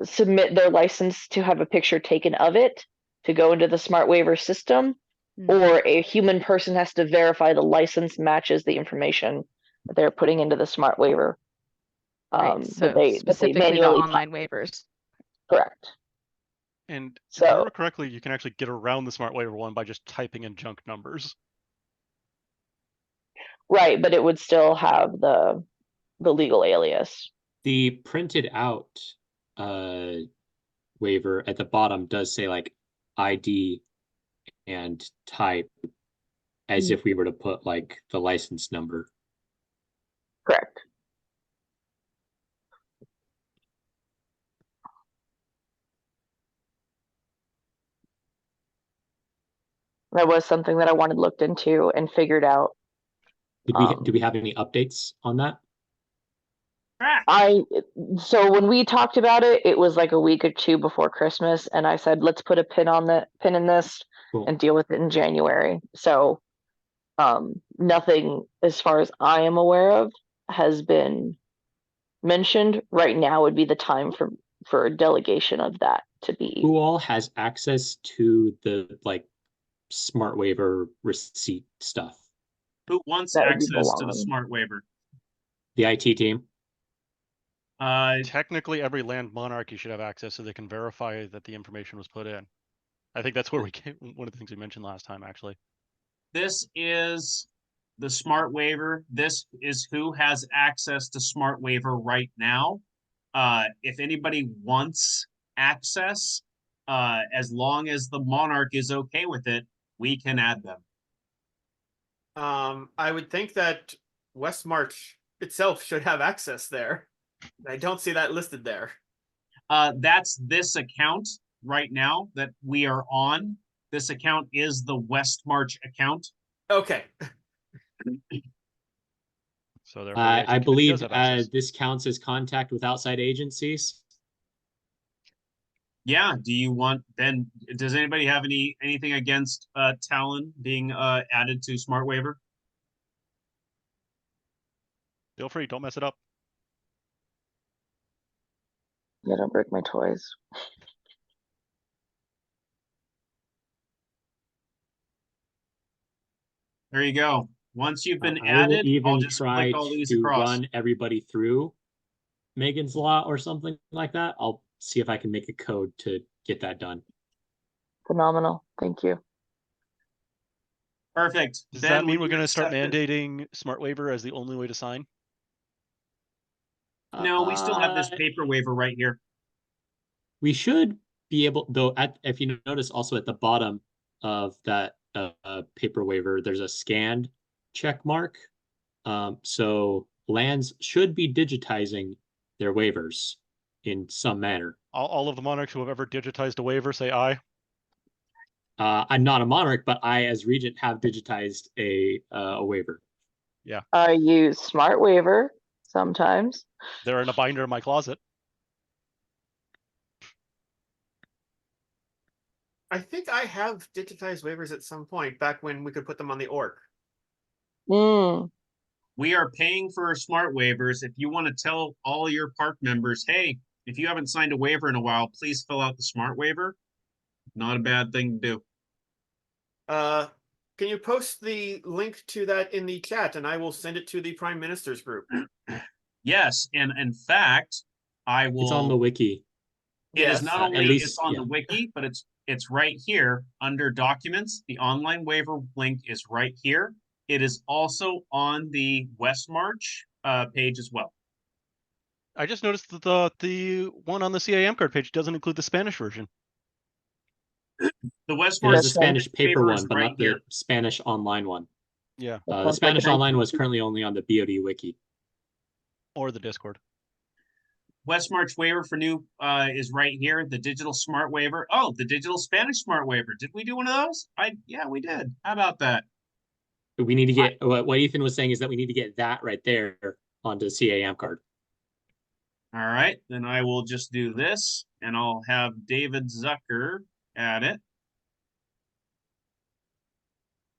submit their license to have a picture taken of it to go into the smart waiver system, or a human person has to verify the license matches the information that they're putting into the smart waiver. Right, so that they specifically the manually online waivers. Correct. And if So- I remember correctly, you can actually get around the smart waiver one by just typing in junk numbers. Right, but it would still have the legal alias. The printed out waiver at the bottom does say like ID and type, as if we were to put like the license number. Correct. That was something that I wanted looked into and figured out. Do we have any updates on that? So when we talked about it, it was like a week or two before Christmas, and I said, let's put a pin in this Cool. and deal with it in January. So nothing, as far as I am aware of, has been mentioned. Right now would be the time for a delegation of that to be. Who all has access to the like smart waiver receipt stuff? Who wants That would be access to the belonging. smart waiver? The IT team. Technically, every land monarchy should have access so they can verify that the information was put in. I think that's where we came, one of the things we mentioned last time, actually. This is the smart waiver. This is who has access to smart waiver right now. If anybody wants access, as long as the monarch is okay with it, we can add them. I would think that West March itself should have access there. I don't see that listed there. That's this account right now that we are on. This account is the West March account. Okay. So therefore, the IT I committee believe does have access. this counts as contact with outside agencies. Yeah. Do you want then? Does anybody have anything against Talon being added to Smart Waiver? Feel free, don't mess it up. Yeah, don't break my toys. There you go. Once you've been I will added, even I'll just try click all these to across. run everybody through Megan's Law or something like that. I'll see if I can make a code to get that done. Phenomenal. Thank you. Perfect. Does Ben, that mean when we're you going to start accept it- mandating smart waiver as the only way to sign? No, we still have this paper waiver right here. We should be able, though, if you notice also at the bottom of that paper waiver, there's a scanned check mark. So lands should be digitizing their waivers in some manner. All of the monarchs who have ever digitized a waiver say aye. I'm not a monarch, but I, as regent, have digitized a waiver. Yeah. I use Smart Waiver sometimes. They're in a binder in my closet. I think I have digitized waivers at some point back when we could put them on the org. We are paying for smart waivers. If you want to tell all your park members, hey, if you haven't signed a waiver in a while, please fill out the smart waiver. Not a bad thing to do. Can you post the link to that in the chat and I will send it to the Prime Minister's group? Yes, and in fact, I will. It's on the wiki. It is not only at least, it's on the wiki, but it's right here under documents. The online waiver link is right here. It is also on the West March page as well. I just noticed that the one on the CAM card page doesn't include the Spanish version. The West There's March the Spanish paper is one, but right not the here. Spanish online one. Yeah. The Spanish online was currently only on the BoD wiki. Or the Discord. West March waiver for new is right here. The digital smart waiver. Oh, the digital Spanish smart waiver. Did we do one of those? Yeah, we did. How about that? We need to get what Ethan was saying is that we need to get that right there onto the CAM card. All right, then I will just do this and I'll have David Zucker add it.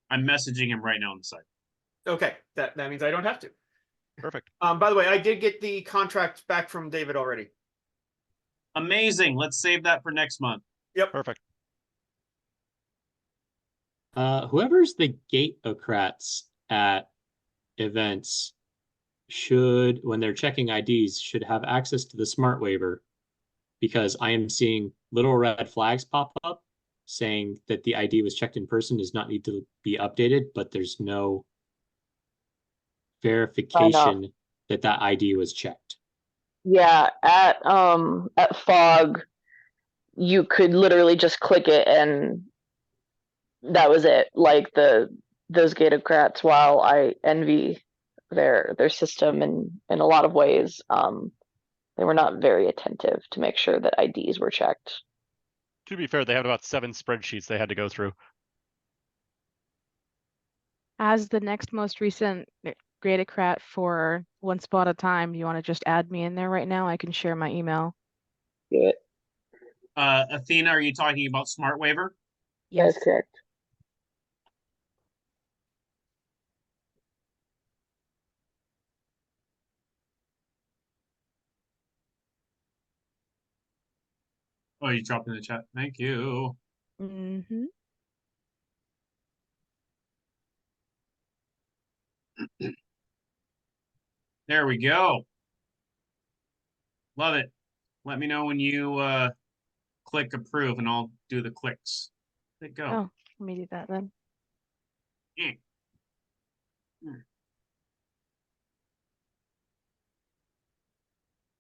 I'm messaging him right now on the site. Okay, that means I don't have to. Perfect. By the way, I did get the contract back from David already. Amazing. Let's save that for next month. Yep. Perfect. Whoever's the gateocrats at events should, when they're checking IDs, should have access to the smart waiver, because I am seeing little red flags pop up saying that the ID was checked in person, does not need to be updated, but there's no verification that ID was checked. Yeah, at Fog, you could literally just click it and that was it. Like those Gatocrats, while I envy their system in a lot of ways, they were not very attentive to make sure that IDs were checked. To be fair, they had about 7 spreadsheets they had to go through. As the next most recent Gradocrat for One Spot at a Time, you want to just add me in there right now? I can share my email. Do it. Athena, are you talking about Smart Waiver? Yes. That's correct. Oh, you dropped in the chat. Thank you. Mm-hmm. There we go. Love it. Let me know when you click approve and I'll do the clicks. There you go. Oh, let me do that then. Yeah.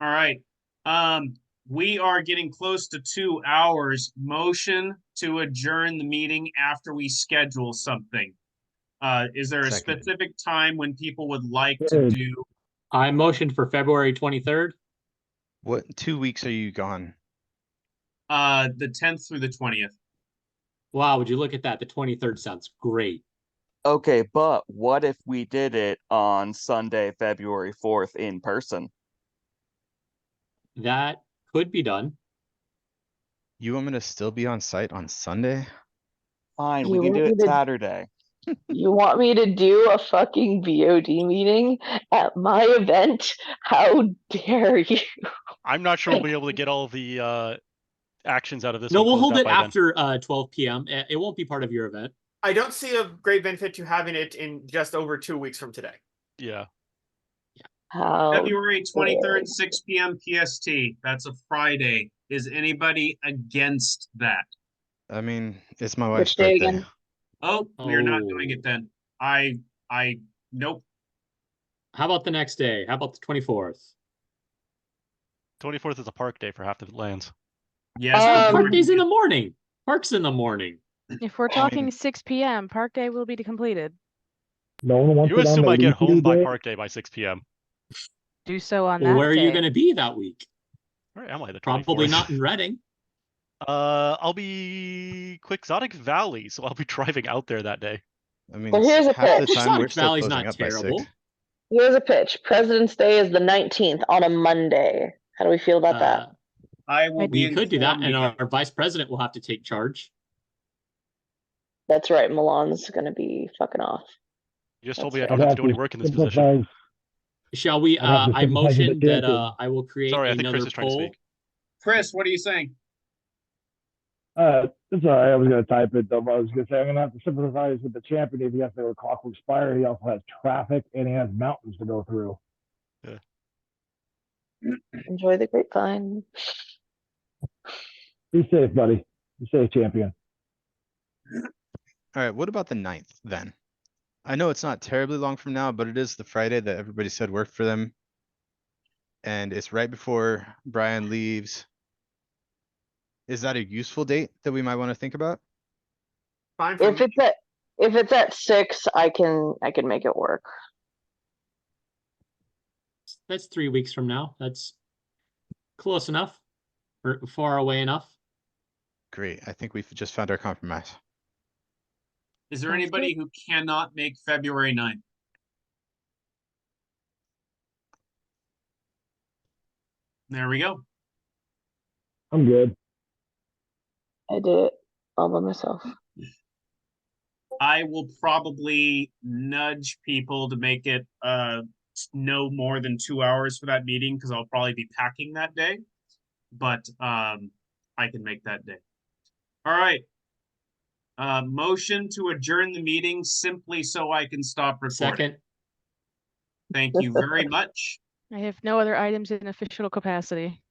All right. We are getting close to 2 hours. Motion to adjourn the meeting after we schedule something. Is there a Second. specific time when people would like to do? I motioned for February 23rd. What 2 weeks are you gone? The 10th through the 20th. Wow, would you look at that? The 23rd sounds great. Okay, but what if we did it on Sunday, February 4th in person? That could be done. You want me to still be on site on Sunday? Fine, You we can do want it me to- Saturday. You want me to do a fucking BOD meeting at my event? How dare you? I'm not sure we'll be able to get all the actions out of this No, one we'll closed hold out it by then. after 12 p.m. It won't be part of your event. I don't see a great benefit to having it in just over 2 weeks from today. Yeah. How February 23rd, dare 6 p.m. PST. That's a Friday. Is anybody against that? I mean, it's my Which wife's day birthday. again? Oh, we're not Oh. doing it then. Nope. How about the next day? How about the 24th? 24th is a park day for half the lands. Yes. Park day's in the morning. Park's in the morning. If we're talking 6 p.m., Park Day will be completed. No one wants You it on assume the I get weekly home by day? park day by 6 p.m. Do so on Well, that where are you day. going to be that week? Where am I? The 24th? Probably not in Reading. I'll be Quixotic Valley, so I'll be driving out there that day. I mean, Well, here's a half the pitch. time we're Quixotic still Valley's closing not up by 6. terrible. Here's a pitch. President's Day is the 19th on a Monday. How do we feel about that? I will be We could do that, and informed our vice president will have to take charge. That's right. Milan's gonna be fucking off. You just told That's me I right. don't I'd have to do any work in this position. sympathize. Shall we? I'd have to I sympathize with the motion that champion. I will create Sorry, I think Chris another is trying to poll. speak. Chris, what are you saying? It's all right. I was going to type it, though. I was going to say, I'm going to have to sympathize with the champion if he has to go to Clockwork Spire. He also has traffic and he has mountains to go through. Enjoy the grapevine. Be safe, buddy. Be safe, champion. All right, what about the 9th then? I know it's not terribly long from now, but it is the Friday that everybody said worked for them. And it's right before Brian leaves. Is that a useful date that we might want to think about? Fine for If me. it's at 6, I can make it work. That's 3 weeks from now. That's close enough, or far away enough. Great. I think we've just found our compromise. Is there Sounds anybody who cannot make February 9th? There we go. I'm good. I did it all by myself. I will probably nudge people to make it no more than 2 hours for that meeting because I'll probably be packing that day. But I can make that day. All right. Motion to adjourn the meeting simply so I can stop recording. Second. Thank you very much. I have no other items in official capacity.